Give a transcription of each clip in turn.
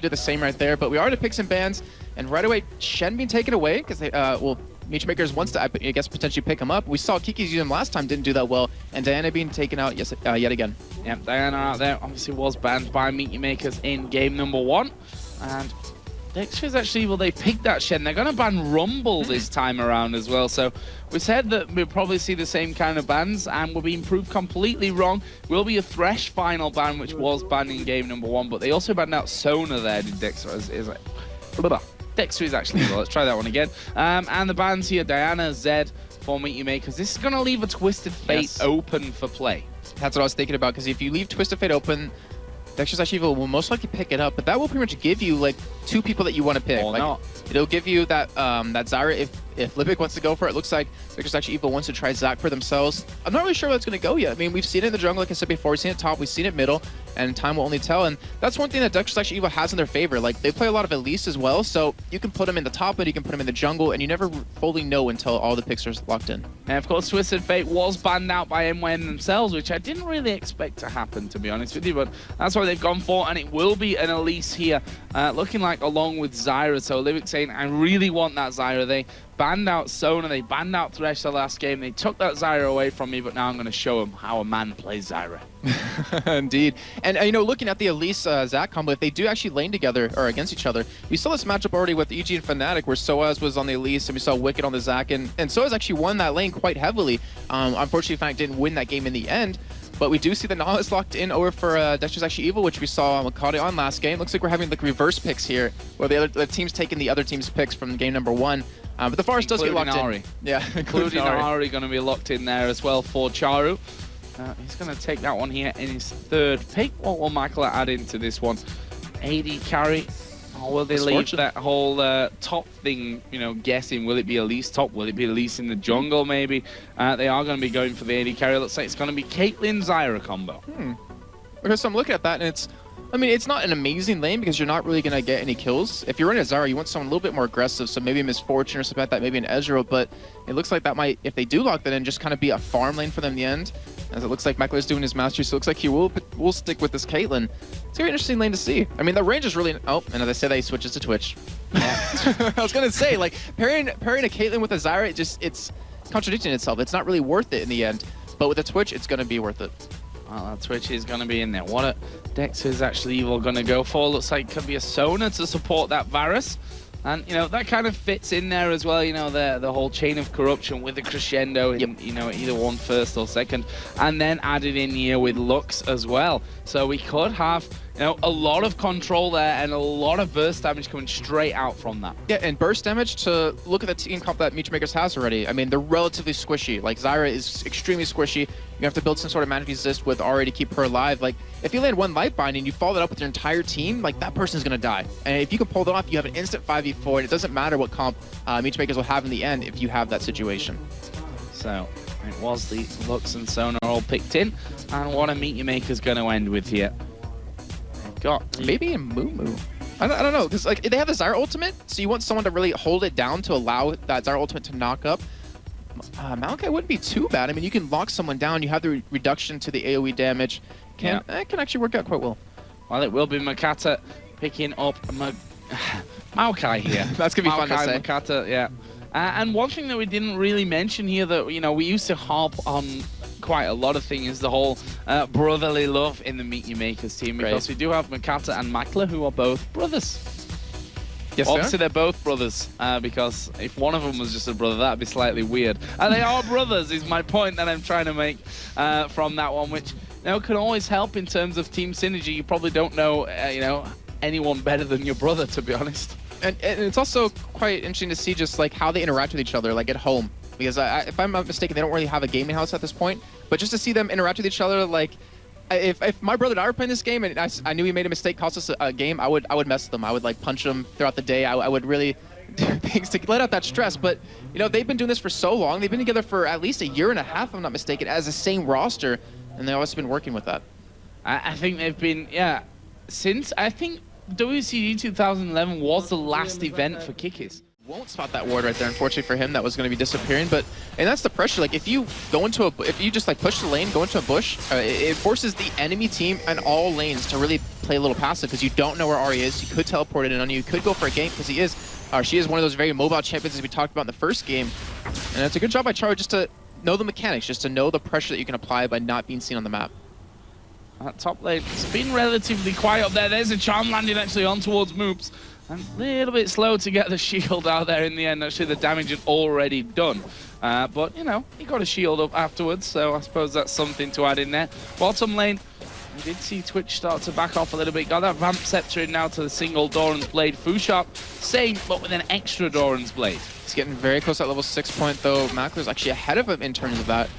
did the same right there, but we already picked some bans, and right away, Shen being taken away, because they, well, Meechmakers wants to, I guess, potentially pick him up. We saw Kiki's use him last time, didn't do that well, and Diana being taken out yet again. Yep, Diana out there obviously was banned by Meechmakers in game number 1, and Dexter is actually, well, they picked that Shen. They're going to ban Rumble this time around as well. So we said that we'll probably see the same kind of bans, and we're being proved completely wrong. Will be a Thresh final ban, which was banned in game number 1, but they also banned out Sona there, did Dexter. Dexter is actually, well, let's try that one again. And the bans here, Diana, Zed for Meechmakers. This is going to leave a Twisted Fate open for play. That's what I was thinking about, because if you leave Twisted Fate open, Dexter's actually will most likely pick it up, but that will pretty much give you like 2 people that you want to pick. Or like, not. It'll give you that that Zyra if Lipic wants to go for it. It looks like Dexter's actually Evil wants to try Zac for themselves. I'm not really sure where it's going to go yet. I mean, we've seen it in the jungle, like I said before. We've seen it top, we've seen it middle, and time will only tell. And that's one thing that Dexter's actually Evil has in their favor. Like, they play a lot of Elise as well, so you can put them in the top and you can put them in the jungle, and you never fully know until all the picks are locked in. And of course, Twisted Fate was banned out by MWN themselves, which I didn't really expect to happen, to be honest with you, but that's what they've gone for, and it will be an Elise here, looking like along with Zyra. So Livic saying, I really want that Zyra. They banned out Sona, they banned out Thresh the last game, they took that Zyra away from me, but now I'm going to show them how a man plays Zyra. Indeed. And, you know, looking at the Elise Zac combo, if they do actually lane together, or against each other, we saw this matchup already with EG and Fnatic, where Soaz was on the Elise, and we saw Wicked on the Zac, and Soaz actually won that lane quite heavily. Unfortunately, Fnatic didn't win that game in the end, but we do see the Nautilus locked in over for Dexter's actually Evil, which we saw Makati on last game. Looks like we're having like reverse picks here, where the team's taking the other team's picks from game number 1. But the Forest does get locked in. Yeah, including Ari going to be locked in there as well for Charu. He's going to take that one here in his 3rd pick. What will Michael add into this one? AD carry. Or will they leave that whole top thing, you know, guessing? Will it be Elise top? Will it be Elise in the jungle, maybe? They are going to be going for the AD carry. Looks like it's going to be Caitlyn Zyra combo. Okay, so I'm looking at that, and it's, I mean, it's not an amazing lane because you're not really going to get any kills. If you're in a Zyra, you want someone a little bit more aggressive, so maybe Misfortune or something like that, maybe an Ezreal, but it looks like that might, if they do lock that in, just kind of be a farm lane for them in the end, as it looks like Michael is doing his mastery, so it looks like he will stick with this Caitlyn. It's a very interesting lane to see. I mean, the range is really, oh, and as I said, he switches to Twitch. I was going to say, like, pairing a Caitlyn with a Zyra, it's contradicting itself. It's not really worth it in the end, but with a Twitch, it's going to be worth it. Well, that Twitch is going to be in there. What a Dexter is actually Evil going to go for. Looks like it could be a Sona to support that Varus. And, you know, that kind of fits in there as well, you know, the whole chain of corruption with the crescendo in, you know, either one first or second. And then added in here with Lux as well. So we could have, you know, a lot of control there and a lot of burst damage coming straight out from that. Yeah, and burst damage, to look at the team comp that Meechmakers has already. I mean, they're relatively squishy. Like, Zyra is extremely squishy. You have to build some sort of magic resist with Ari to keep her alive. Like, if you land one light bind and you follow that up with your entire team, like, that person's gonna die. And if you can pull that off, you have an instant 5v4, and it doesn't matter what comp Meechmakers will have in the end if you have that situation. So, it was the Lux and Sona all picked in, and what a Meechmaker's gonna end with here. They've got maybe a Moo. I don't know, because like they have the Zyra ultimate, so you want someone to really hold it down to allow that Zyra ultimate to knock up. Maokai wouldn't be too bad. I mean, you can lock someone down. You have the reduction to the AoE damage. Can actually work out quite well. Well, it will be Makata picking up Maokai here. That's gonna be fun to say. Makata, yeah. And one thing that we didn't really mention here that, you know, we used to harp on quite a lot of things is the whole brotherly love in the Meechmakers team, because we do have Makata and Makla, who are both brothers. Yes, obviously they're both brothers, because if one of them was just a brother, that'd be slightly weird. And they are brothers, is my point that I'm trying to make from that one, which, you know, can always help in terms of team synergy. You probably don't know, you know, anyone better than your brother, to be honest. And it's also quite interesting to see just like how they interact with each other, like at home. Because if I'm not mistaken, they don't really have a gaming house at this point. But just to see them interact with each other, like if my brother and I were playing this game and I knew he made a mistake, cost us a game, I would mess with them. I would like punch them throughout the day. I would really do things to let out that stress. But you know, they've been doing this for so long. They've been together for at least a year and a half, if I'm not mistaken, as the same roster, and they've always been working with that. I think they've been, yeah, since I think WCG 2011 was the last event for Kikis. Won't spot that ward right there, unfortunately for him. That was going to be disappearing, but and that's the pressure. Like if you go into if you just like push the lane, go into a bush, it forces the enemy team and all lanes to really play a little passive because you don't know where Ari is. You could teleport it in on you. You could go for a gank because he is, or she is one of those very mobile champions as we talked about in the first game. And it's a good job by Charu just to know the mechanics, just to know the pressure that you can apply by not being seen on the map. That top lane, it's been relatively quiet up there. There's a charm landing actually on towards Moops. And a little bit slow to get the shield out there in the end. Actually, the damage is already done. But, you know, he got a shield up afterwards, so I suppose that's something to add in there. Bottom lane, we did see Twitch start to back off a little bit. Got that Vamp Scepter in now to the single Doran's Blade. Fusharp, same, but with an extra Doran's Blade. He's getting very close to that level 6 point, though. Makler's actually ahead of him in terms of that.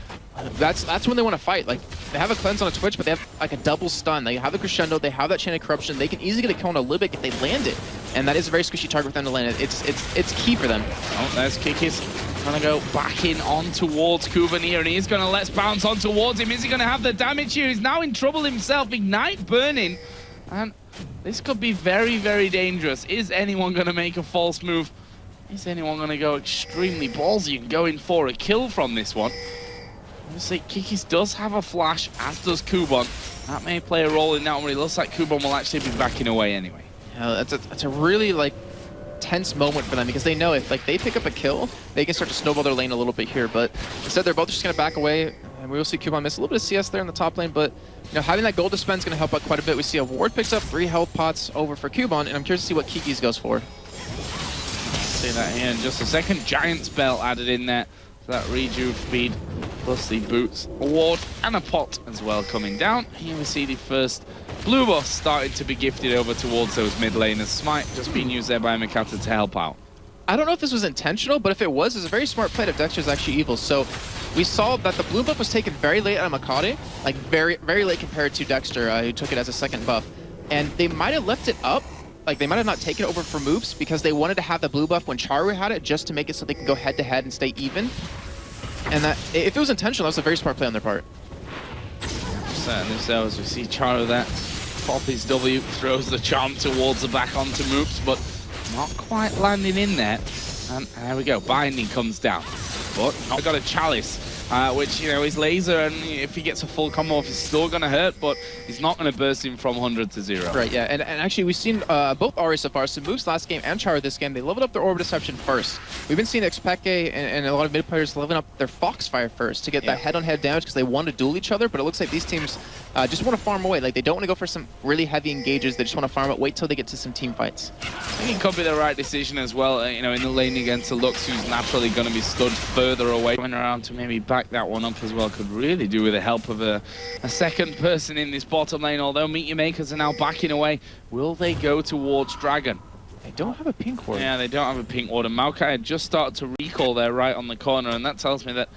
That's when they want to fight. Like, they have a cleanse on a Twitch, but they have like a double stun. They have the crescendo, they have that chain of corruption. They can easily get a kill on a Libic if they land it, and that is a very squishy target for them to land it. It's key for them. Oh, there's Kikis. Gonna go back in on towards Kuban here, and he's gonna let's bounce on towards him. Is he gonna have the damage here? He's now in trouble himself. Ignite burning, and this could be very, very dangerous. Is anyone gonna make a false move? Is anyone gonna go extremely ballsy and go in for a kill from this one? Obviously, Kikis does have a flash, as does Kuban. That may play a role in that one, but it looks like Kuban will actually be backing away anyway. Yeah, that's a really like tense moment for them because they know if like they pick up a kill, they can start to snowball their lane a little bit here. But instead, they're both just gonna back away, and we will see Kuban miss a little bit of CS there in the top lane. But you know, having that gold dispense is gonna help out quite a bit. We see a ward picks up 3 health pots over for Kuban, and I'm curious to see what Kikis goes for. See that here in just a second. Giant spell added in there. That rejuve speed, plus the boots, a ward, and a pot as well coming down. Here we see the first blue buff starting to be gifted over towards those mid laners. Smite just being used there by Mikata to help out. I don't know if this was intentional, but if it was, it's a very smart play of Dexter's actually evil. So we saw that the blue buff was taken very late on Mikata, like very, very late compared to Dexter, who took it as a second buff. And they might have left it up. Like, they might have not taken it over for Moops because they wanted to have the blue buff when Charu had it just to make it so they can go head-to-head and stay even. And that, if it was intentional, that was a very smart play on their part. Certainly so, as we see Charu there. Pop his W, throws the charm towards the back onto Moops, but not quite landing in there. And there we go, Binding comes down. But not got a Chalice. Which, you know, is laser, and if he gets a full combo off, he's still going to hurt, but he's not going to burst him from 100 to 0. Right, yeah, and actually we've seen both Ari so far, so Moves last game and Charu this game, they leveled up their Orb Deception first. We've been seeing Xpeke and a lot of mid players leveling up their Foxfire first to get that head-on-head damage because they want to duel each other, but it looks like these teams just want to farm away. Like, they don't want to go for some really heavy engages, they just want to farm it, wait till they get to some team fights. I think it could be the right decision as well, you know, in the lane against the Lux, who's naturally going to be stood further away. Going around to maybe back that one up as well could really do with the help of a second person in this bottom lane, although Meteor Makers are now backing away. Will they go towards Dragon? They don't have a pink ward. Yeah, they don't have a pink ward, and Maokai had just started to recall there right on the corner, and that tells me that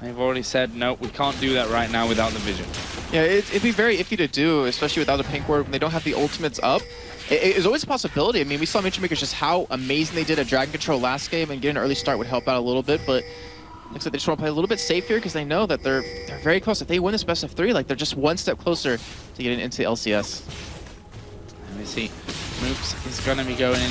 they've already said, no, we can't do that right now without the vision. Yeah, it'd be very iffy to do, especially without a pink ward when they don't have the ultimates up. It's always a possibility. I mean, we saw Meteor Makers just how amazing they did at Dragon Control last game, and getting an early start would help out a little bit, but looks like they just want to play a little bit safe here because they know that they're very close. If they win this best of 3, like, they're just one step closer to getting into the LCS. And we see Moops is going to be going in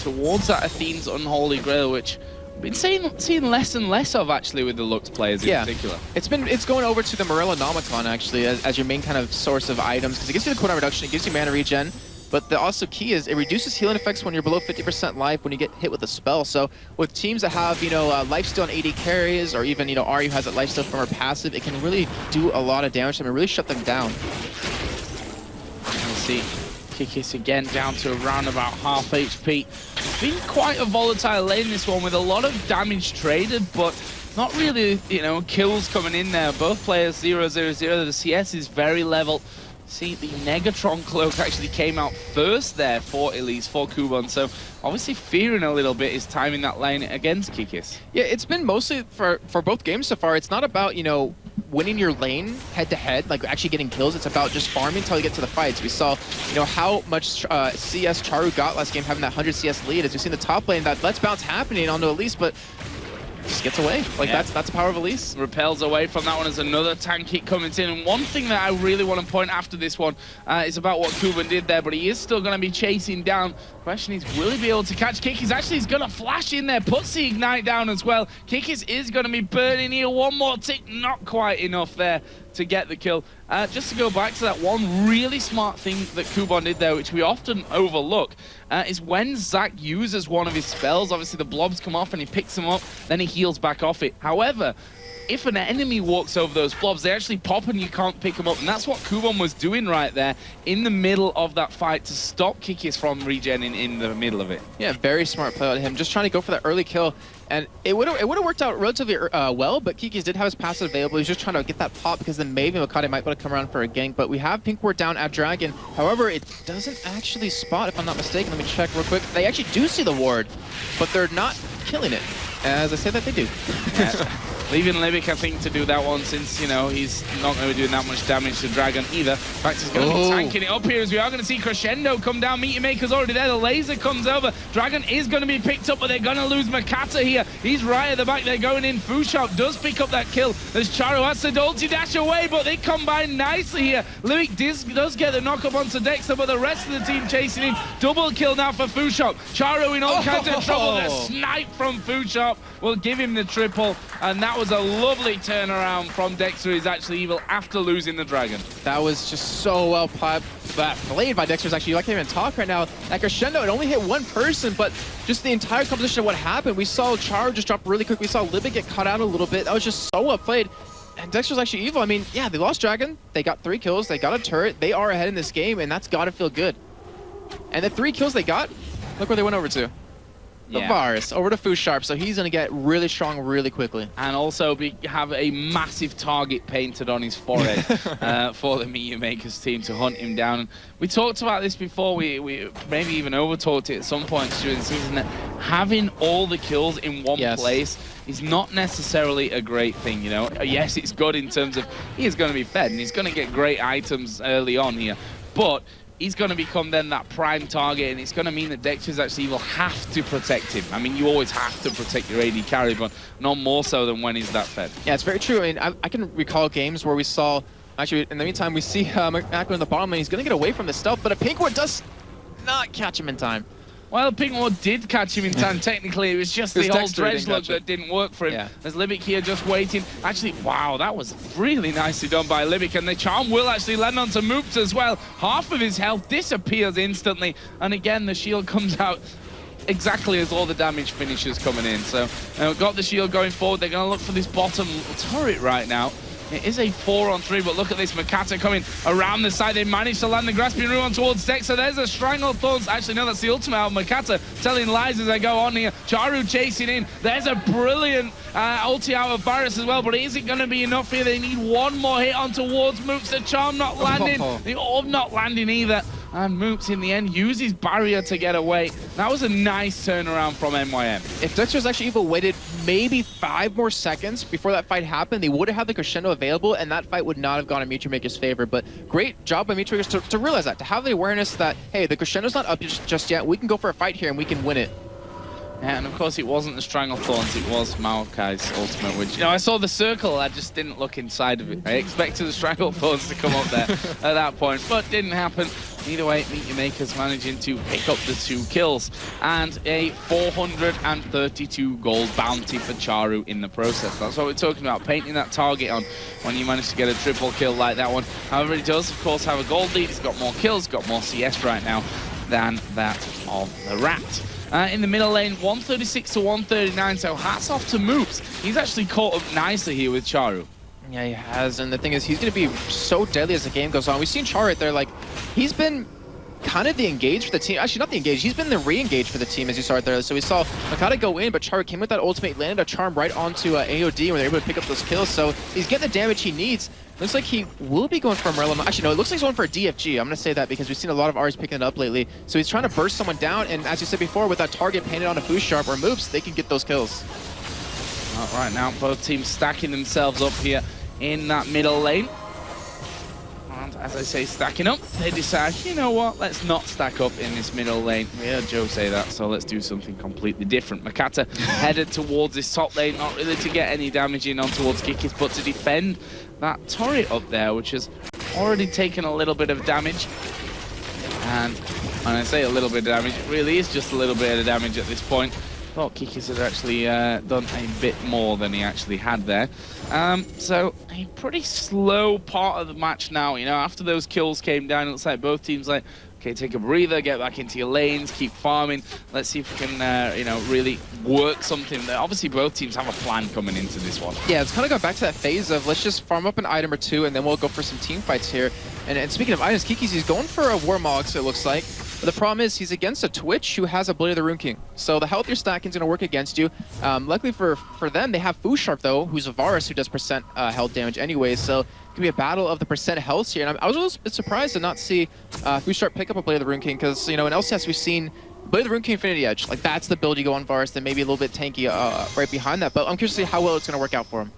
towards that Athene's Unholy Grail, which we've been seeing less and less of actually with the Lux players in particular. It's going over to the Morella Nomicon actually as your main kind of source of items because it gives you the cooldown reduction, it gives you mana regen. But the also key is it reduces healing effects when you're below 50% life when you get hit with a spell. So with teams that have, you know, lifesteal and AD carries, or even, you know, Ari who has that lifesteal from her passive, it can really do a lot of damage to them and really shut them down. Let's see. Kikis again down to around about half HP. It's been quite a volatile lane this one with a lot of damage traded, but not really, you know, kills coming in there. Both players 0-0-0. The CS is very level. See, the Negatron cloak actually came out first there for Elise, for Kuban, so obviously fearing a little bit is timing that lane against Kikis. Yeah, it's been mostly, for both games so far, it's not about, you know, winning your lane head-to-head, like actually getting kills. It's about just farming until you get to the fights. We saw, you know, how much CS Charu got last game, having that 100 CS lead. As we've seen the top lane, that Let's Bounce happening onto Elise, but just gets away. Like, that's the power of Elise. Repels away from that one as another tank hit coming in. And one thing that I really want to point after this one is about what Kuban did there, but he is still going to be chasing down. Question is, will he be able to catch Kikis? Actually, he's going to flash in there, puts the Ignite down as well. Kikis is going to be burning here. One more tick, not quite enough there. to get the kill. Just to go back to that, one really smart thing that Kubon did there, which we often overlook, is when Zac uses one of his spells, obviously the blobs come off and he picks them up, then he heals back off it. However, if an enemy walks over those blobs, they actually pop and you can't pick them up. And that's what Kubon was doing right there in the middle of that fight to stop Kikis from regenning in the middle of it. Yeah, very smart play on him. Just trying to go for that early kill. And it would have worked out relatively well, but Kikis did have his passive available. He's just trying to get that pop because then maybe Makate might want to come around for a gank. But we have Pink Ward down at Dragon. However, it doesn't actually spot, if I'm not mistaken. Let me check real quick. They actually do see the ward, but they're not killing it. As I say that, they do. Yeah. Leaving Libic, I think, to do that one since, you know, he's not going to be doing that much damage to Dragon either. In fact, he's going to be tanking it up here as we are going to see Crescendo come down. Meteor Maker's already there. The laser comes over. Dragon is going to be picked up, but they're going to lose Makata here. He's right at the back. They're going in. Fushop does pick up that kill as Charu has to ulti dash away, but they combine nicely here. Libic does get the knock up onto Dexter, but the rest of the team chasing him. Double kill now for Fushop. Charu in all kinds of trouble. The snipe from Fushop will give him the triple, and that was a lovely turnaround from Dexter is actually evil after losing the Dragon. That was just so well played by Dexter's actually. I can't even talk right now. That Crescendo, it only hit one person, but just the entire composition of what happened. We saw Char just drop really quick. We saw Libic get cut out a little bit. That was just so well played. And Dexter's actually evil. I mean, yeah, they lost Dragon. They got 3 kills. They got a turret. They are ahead in this game, and that's got to feel good. And the 3 kills they got, look where they went over to. The Varus over to Fushop, so he's going to get really strong really quickly. And also have a massive target painted on his forehead for the Meteor Makers team to hunt him down. And we talked about this before, we maybe even over-talked it at some points during the season, that having all the kills in one place is not necessarily a great thing, you know. Yes, it's good in terms of he is going to be fed and he's going to get great items early on here, but he's going to become then that prime target, and it's going to mean that Dexter's actually will have to protect him. I mean, you always have to protect your AD carry, but not more so than when he's that fed. Yeah, it's very true. I mean, I can recall games where we saw, actually, in the meantime, we see Mako in the bottom lane. He's going to get away from this stealth, but a Pink Ward does not catch him in time. Well, Pink Ward did catch him in time, technically. It was just the whole dredge look that didn't work for him. Yeah. As Libic here just waiting. Actually, wow, that was really nicely done by Libic. And the charm will actually land onto Moops as well. Half of his health disappears instantly. And again, the shield comes out exactly as all the damage finishes coming in. So, got the shield going forward. They're going to look for this bottom turret right now. It is a 4-on-3, but look at this, Makata coming around the side. They managed to land the Grasping Rune towards Dexter. There's a Strangled Thorns. Actually, no, that's the ultimate of Makata telling lies as they go on here. Charu chasing in. There's a brilliant ulti out of Varus as well, but is it going to be enough here? They need one more hit on towards Moops. The charm not landing. The orb not landing either. And Moops in the end uses barrier to get away. That was a nice turnaround from MYM. If Dexter's actually evil waited maybe 5 more seconds before that fight happened, they would have had the Crescendo available, and that fight would not have gone in Meteor Maker's favor. But great job by Meteor Makers to realize that, to have the awareness that, hey, the Crescendo's not up just yet. We can go for a fight here and we can win it. Yeah, and of course it wasn't the Strangle Thorns, it was Maokai's ultimate, which, you know, I saw the circle, I just didn't look inside of it. I expected the Strangle Thorns to come up there at that point, but didn't happen. Either way, Meteor Makers managing to pick up the 2 kills and a 432 gold bounty for Charu in the process. That's what we're talking about, painting that target on when you manage to get a triple kill like that one. However, he does, of course, have a gold lead. He's got more kills, got more CS right now than that of the Rat. In the middle lane, 136 to 139, so hats off to Moops. He's actually caught up nicely here with Charu. Yeah, he has, and the thing is, he's going to be so deadly as the game goes on. We've seen Char right there, like, he's been kind of the engage for the team. Actually, not the engage, he's been the re-engage for the team, as you saw right there. So we saw Makata go in, but Char came with that ultimate, landed a charm right onto AOD, where they're able to pick up those kills. So he's getting the damage he needs. Looks like he will be going for a Morello. Actually, no, it looks like he's going for a DFG. I'm going to say that because we've seen a lot of R's picking it up lately. So he's trying to burst someone down, and as you said before, with that target painted on a Fushop or Moops, they can get those kills. Well, right now, both teams stacking themselves up here in that middle lane. And as I say, stacking up, they decide, you know what, let's not stack up in this middle lane. We heard Joe say that, so let's do something completely different. Makata headed towards this top lane, not really to get any damage in on towards Kikis, but to defend that turret up there, which has already taken a little bit of damage. And when I say a little bit of damage, it really is just a little bit of damage at this point. Thought Kikis had actually done a bit more than he actually had there. So a pretty slow part of the match now. You know, after those kills came down, it looks like both teams like, okay, take a breather, get back into your lanes, keep farming. Let's see if we can, you know, really work something. Obviously, both teams have a plan coming into this one. Yeah, it's kind of going back to that phase of let's just farm up an item or two, and then we'll go for some team fights here. And speaking of items, Kikis, he's going for a Warmog, it looks like. But the problem is he's against a Twitch who has a Blade of the Rune King. So the health you're stacking is going to work against you. Luckily for them, they have Fusharp, though, who's a Varus who does percent health damage anyway. So it could be a battle of the percent health here. And I was a little bit surprised to not see Fusharp pick up a Blade of the Rune King because, you know, in LCS we've seen Blade of the Rune King Infinity Edge. Like, that's the build you go on Varus, then maybe a little bit tanky right behind that. But I'm curious to see how well it's going to work out for him.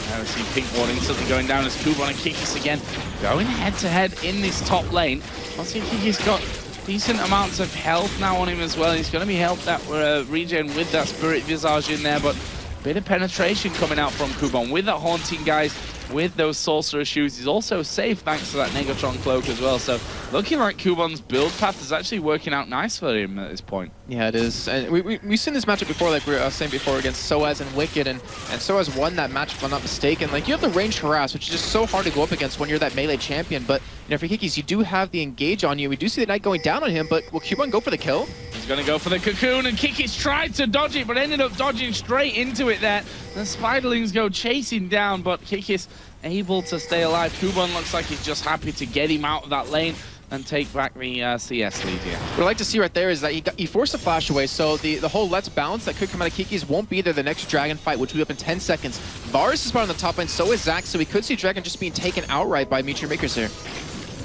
I see Pink Ward instantly going down as Kuban and Kikis again going head-to-head in this top lane. I'll see Kikis got decent amounts of health now on him as well. He's going to be helped that regen with that Spirit Visage in there, but a bit of penetration coming out from Kuban with that Haunting guys, with those Sorcerer shoes. He's also safe thanks to that Negatron cloak as well. So looking like Kuban's build path is actually working out nice for him at this point. Yeah, it is. And we've seen this matchup before, like we were saying before, against Soaz and Wicked, and Soaz won that match if I'm not mistaken. Like, you have the range harass, which is just so hard to go up against when you're that melee champion. But, you know, for Kikis, you do have the engage on you. We do see the Knight going down on him, but will Kuban go for the kill? He's going to go for the cocoon, and Kikis tried to dodge it, but ended up dodging straight into it there. The Spiderlings go chasing down, but Kikis able to stay alive. Kuban looks like he's just happy to get him out of that lane and take back the CS lead here. What I like to see right there is that he forced a flash away, so the whole let's bounce that could come out of Kikis won't be there the next Dragon fight, which will be up in 10 seconds. Varus is part on the top lane, so is Zac, so we could see Dragon just being taken outright by Meteor Makers here.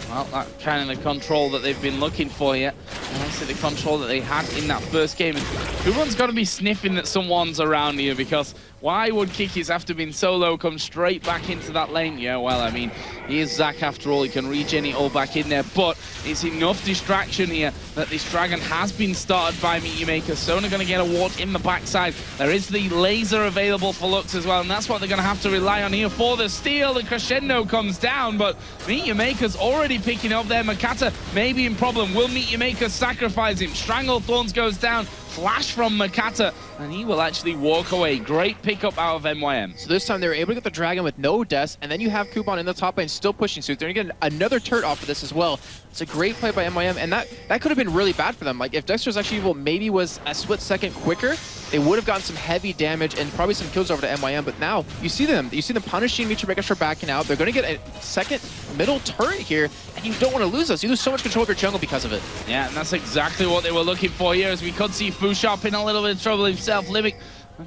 Well, that's kind of the control that they've been looking for here. And also the control that they had in that first game. And everyone's got to be sniffing that someone's around here, because why would Kikis, after being solo, come straight back into that lane? Yeah, well, I mean, he is Zac after all. He can regen it all back in there. But it's enough distraction here that this Dragon has been started by Meteor Maker. Sona going to get a ward in the backside. There is the laser available for Lux as well. And that's what they're going to have to rely on here for the steal. The crescendo comes down, but Meteor Maker's already picking up there. Makata may be in problem. Will Meteor Maker sacrifice him? Stranglethorns goes down. Flash from Makata, and he will actually walk away. Great pickup out of MYM. So this time they were able to get the Dragon with no deaths, and then you have Kuban in the top lane still pushing, so they're going to get another turret off of this as well. It's a great play by MYM, and that could have been really bad for them. Like, if Dexter's actually evil maybe was a split second quicker, they would have gotten some heavy damage and probably some kills over to MYM, but now you see them punishing Meteor Makers for backing out. They're going to get a second middle turret here, and you don't want to lose this. You lose so much control of your jungle because of it. Yeah, and that's exactly what they were looking for here, as we could see Fusharp in a little bit of trouble himself. Livik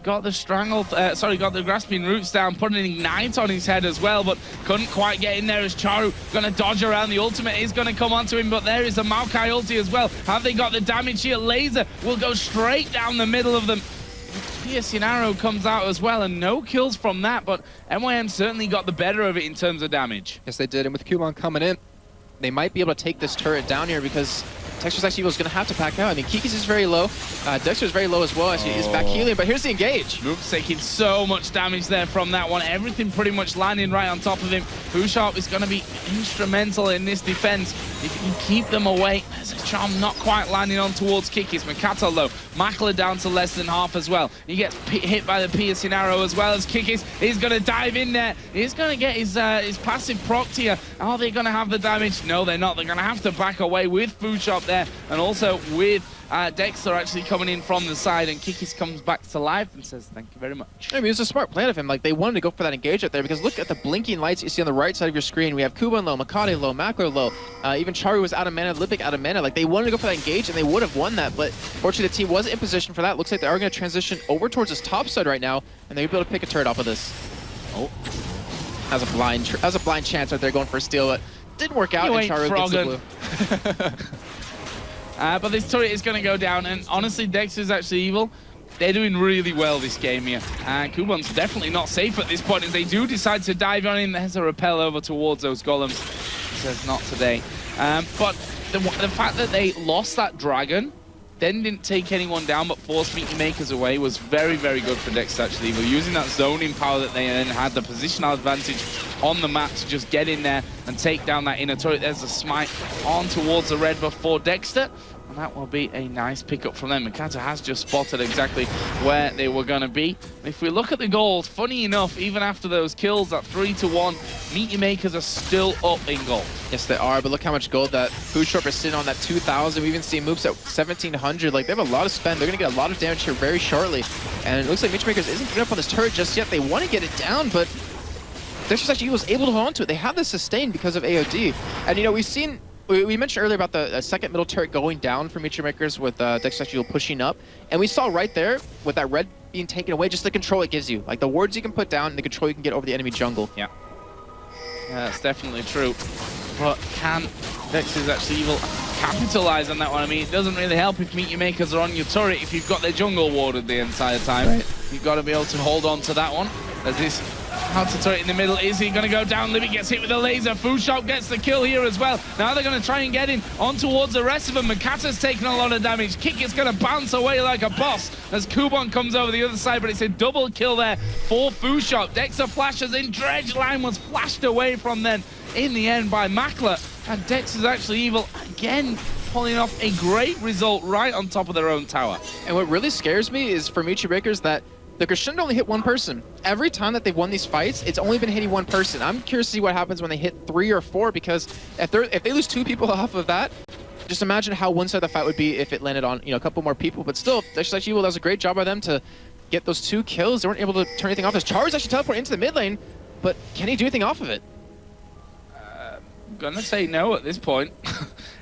got the grasping roots down, putting an ignite on his head as well, but couldn't quite get in there as Charu gonna dodge around. The ultimate is gonna come onto him, but there is a Maokai ulti as well. Have they got the damage here? Laser will go straight down the middle of them. Piercing arrow comes out as well, and no kills from that, but MYM certainly got the better of it in terms of damage. Yes, they did, and with Kuban coming in, they might be able to take this turret down here because Dexter's actually was going to have to pack out. I mean, Kikis is very low. Dexter's very low as well. Actually, he's back healing, but here's the engage. Mook's taking so much damage there from that one. Everything pretty much landing right on top of him. Fusharp is going to be instrumental in this defense. If you can keep them away, there's a charm not quite landing on towards Kikis. Makata low. Makla down to less than half as well. He gets hit by the piercing arrow as well as Kikis. He's going to dive in there. He's going to get his passive proc here. Are they going to have the damage? No, they're not. They're going to have to back away with Fusharp there, and also with Dexter actually coming in from the side, and Kikis comes back to life and says thank you very much. I mean, it was a smart plan of him. Like, they wanted to go for that engage out there because look at the blinking lights you see on the right side of your screen. We have Kuban low, Makate low, Makler low. Even Charu was out of mana, Livik out of mana. Like, they wanted to go for that engage, and they would have won that, but fortunately the team wasn't in position for that. Looks like they are going to transition over towards this top side right now, and they'll be able to pick a turret off of this. Oh, that was a blind chance right there going for a steal, but didn't work out, and Charu gets the blue. But this turret is going to go down, and honestly, Dexter's actually evil. They're doing really well this game here. And Kuban's definitely not safe at this point, as they do decide to dive on him. There's a rappel over towards those golems. He says not today. But the fact that they lost that dragon, then didn't take anyone down but forced Meteor Makers away, was very, very good for Dexter actually. We're using that zoning power that they then had, the positional advantage on the map to just get in there and take down that inner turret. There's a smite on towards the red buff for Dexter. And that will be a nice pickup from them. Makata has just spotted exactly where they were going to be. If we look at the goals, funny enough, even after those kills, that 3-1, Meteor Makers are still up in gold. Yes, they are, but look how much gold that Foodshop is sitting on, that 2,000. We even see moves at 1,700. Like, they have a lot of spend. They're going to get a lot of damage here very shortly. And it looks like Meteor Makers isn't giving up on this turret just yet. They want to get it down, but Dexter actually was able to hold on to it. They have the sustain because of AOD. And, you know, we've seen... We mentioned earlier about the second middle turret going down for Meteor Makers with Dexter pushing up. And we saw right there, with that red being taken away, just the control it gives you. Like, the wards you can put down and the control you can get over the enemy jungle. Yeah, that's definitely true. But can Dexter's actually evil capitalize on that one? I mean, it doesn't really help if Meteor Makers are on your turret if you've got their jungle warded the entire time. Right. You've got to be able to hold on to that one. As this counter turret in the middle, is he going to go down? Libby gets hit with a laser. Foodshop gets the kill here as well. Now they're going to try and get in on towards the rest of them. Makata's taking a lot of damage. Kick is going to bounce away like a boss as Kubon comes over the other side, but it's a double kill there for Foodshop. Dexter flashes in. Dredge line was flashed away from them in the end by Makla. And Dexter's actually evil again, pulling off a great result right on top of their own tower. And what really scares me is for Meteor Makers that the Crescendo only hit one person. Every time that they've won these fights, it's only been hitting one person. I'm curious to see what happens when they hit 3 or 4, because if they lose 2 people off of that, just imagine how one side of the fight would be if it landed on, you know, a couple more people. But still, that was a great job by them to get those 2 kills. They weren't able to turn anything off. This Char's actually teleported into the mid lane, but can he do anything off of it? I'm gonna say no at this point.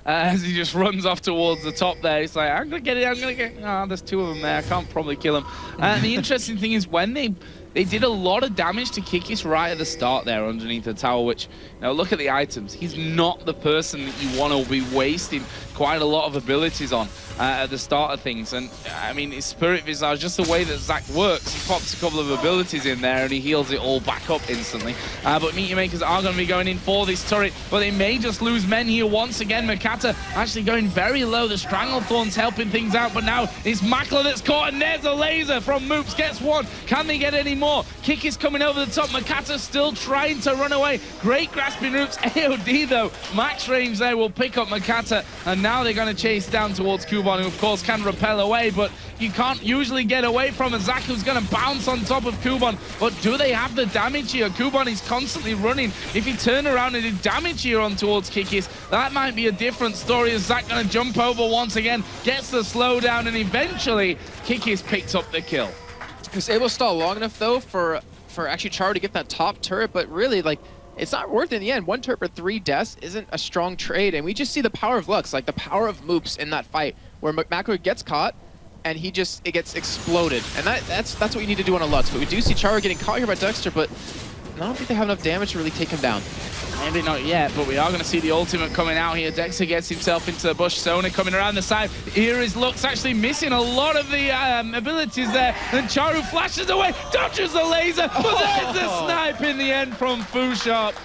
As he just runs off towards the top there. He's like, I'm gonna get it, I'm gonna get... Oh, there's 2 of them there, I can't probably kill them. And the interesting thing is when they did a lot of damage to Kikis right at the start there underneath the tower, which, now look at the items. He's not the person that you want to be wasting quite a lot of abilities on at the start of things. And I mean, his Spirit Visage, just the way that Zac works, he pops a couple of abilities in there and he heals it all back up instantly. But Meteor Makers are going to be going in for this turret, but they may just lose men here once again. Makata actually going very low. The Stranglethorn's helping things out, but now it's Makla that's caught, and there's a laser from Moops. Gets one. Can they get any more? Kick is coming over the top. Makata still trying to run away. Great grasping Roots. AOD though, max range there will pick up Makata, and now they're going to chase down towards Kubon, who of course can repel away, but you can't usually get away from a Zac who's going to bounce on top of Kubon. But do they have the damage here? Kubon is constantly running. If he turn around and did damage here on towards Kikis, that might be a different story, as Zac going to jump over once again, gets the slowdown, and eventually Kikis picks up the kill. He was able to stall long enough though for actually Char to get that top turret, but really, like, it's not worth it in the end. 1 turret for 3 deaths isn't a strong trade, and we just see the power of Lux, like the power of Moops in that fight, where Makla gets caught, and it gets exploded. And that's what you need to do on a Lux. But we do see Chara getting caught here by Dexter, but I don't think they have enough damage to really take him down. Maybe not yet, but we are going to see the ultimate coming out here. Dexter gets himself into the bush. Sona coming around the side. Here is Lux actually missing a lot of the abilities there. And Charu flashes away, dodges the laser, but there's the snipe in the end from Foodshop.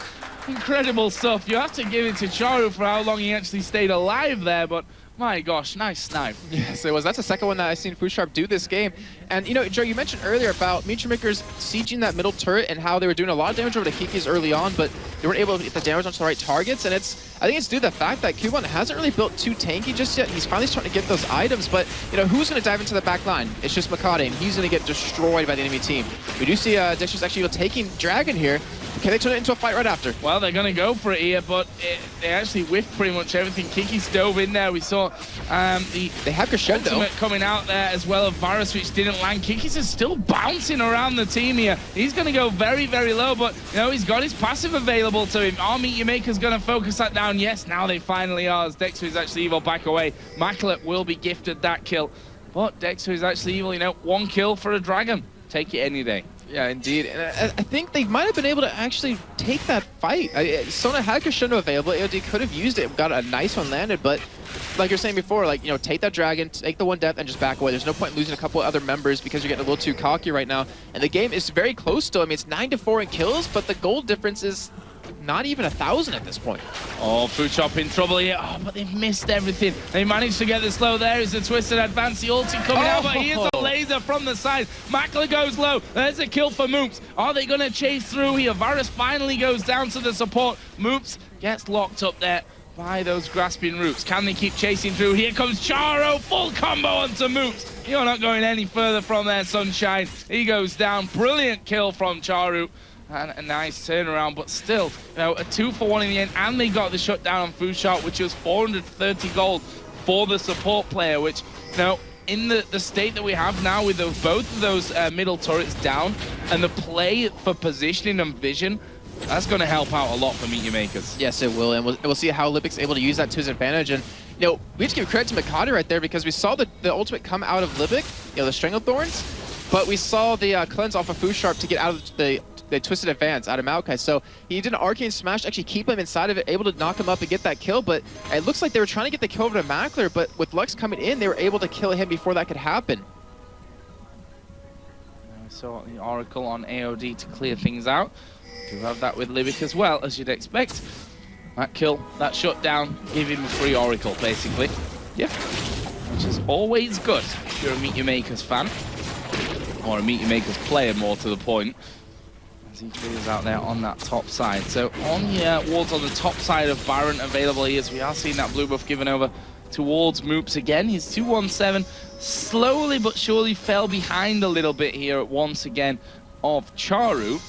Incredible stuff. You have to give it to Charu for how long he actually stayed alive there, but my gosh, nice snipe. Yes, it was. That's the second one that I've seen Foodshop do this game. And, you know, Joe, you mentioned earlier about Meteor Makers sieging that middle turret and how they were doing a lot of damage over the Kikis early on, but they weren't able to get the damage onto the right targets. And I think it's due to the fact that Kubon hasn't really built too tanky just yet. He's finally starting to get those items, but, you know, who's going to dive into the back line? It's just Makata, and he's going to get destroyed by the enemy team. We do see Dexter's actually taking Dragon here. Can they turn it into a fight right after? Well, they're going to go for it here, but they actually whiffed pretty much everything. Kiki dove in there. We saw they have Crescendo ultimate coming out there as well of Varus, which didn't land. Kikis is still bouncing around the team here. He's going to go very, very low, but, you know, he's got his passive available to him. Our Meteor Maker's going to focus that down. Yes, now they finally are, as Dexter is actually evil back away. Makla will be gifted that kill, but Dexter is actually evil. You know, 1 kill for a Dragon. Take it any day. Yeah, indeed. And I think they might have been able to actually take that fight. Sona had Crescendo available. AOD could have used it, got a nice one landed, but like you're saying before, like, you know, take that Dragon, take the 1 death, and just back away. There's no point in losing a couple of other members because you're getting a little too cocky right now. And the game is very close still. I mean, it's 9-4 in kills, but the gold difference is not even 1,000 at this point. Oh, Foodshop in trouble here. Oh, but they've missed everything. They managed to get the slow there. Is the twisted advance. The ulti coming out, but here's a laser from the side. Makla goes low. There's a kill for Moops. Are they going to chase through here? Varus finally goes down to the support. Moops gets locked up there. by those grasping roots. Can they keep chasing through? Here comes Charo, full combo onto Moops. You're not going any further from there, Sunshine. He goes down. Brilliant kill from Charu. And a nice turnaround, but still, you know, a 2-for-1 in the end, and they got the shutdown on Food Shot, which was 430 gold for the support player, which, you know, in the state that we have now with both of those middle turrets down, and the play for positioning and vision, that's going to help out a lot for Meteor Makers. Yes, it will, and we'll see how Lippic's able to use that to his advantage. And you know, we have to give credit to Mikado right there because we saw the ultimate come out of Lippic, you know, the Stranglethorns, but we saw the cleanse off of Food Sharp to get out of the Twisted Advance out of Maokai. So he did an Arcane Smash, actually keep him inside of it, able to knock him up and get that kill, but it looks like they were trying to get the kill over to Mackler, but with Lux coming in, they were able to kill him before that could happen. So the Oracle on AOD to clear things out. Do have that with Libic as well, as you'd expect. That kill, that shutdown, give him a free Oracle, basically. Yeah. Which is always good if you're a Meteor Makers fan. Or a Meteor Makers player, more to the point. As he clears out there on that top side. So on the wards on the top side of Baron available here, as we are seeing that blue buff given over towards Moops again. He's 217, slowly but surely fell behind a little bit here once again of Charu.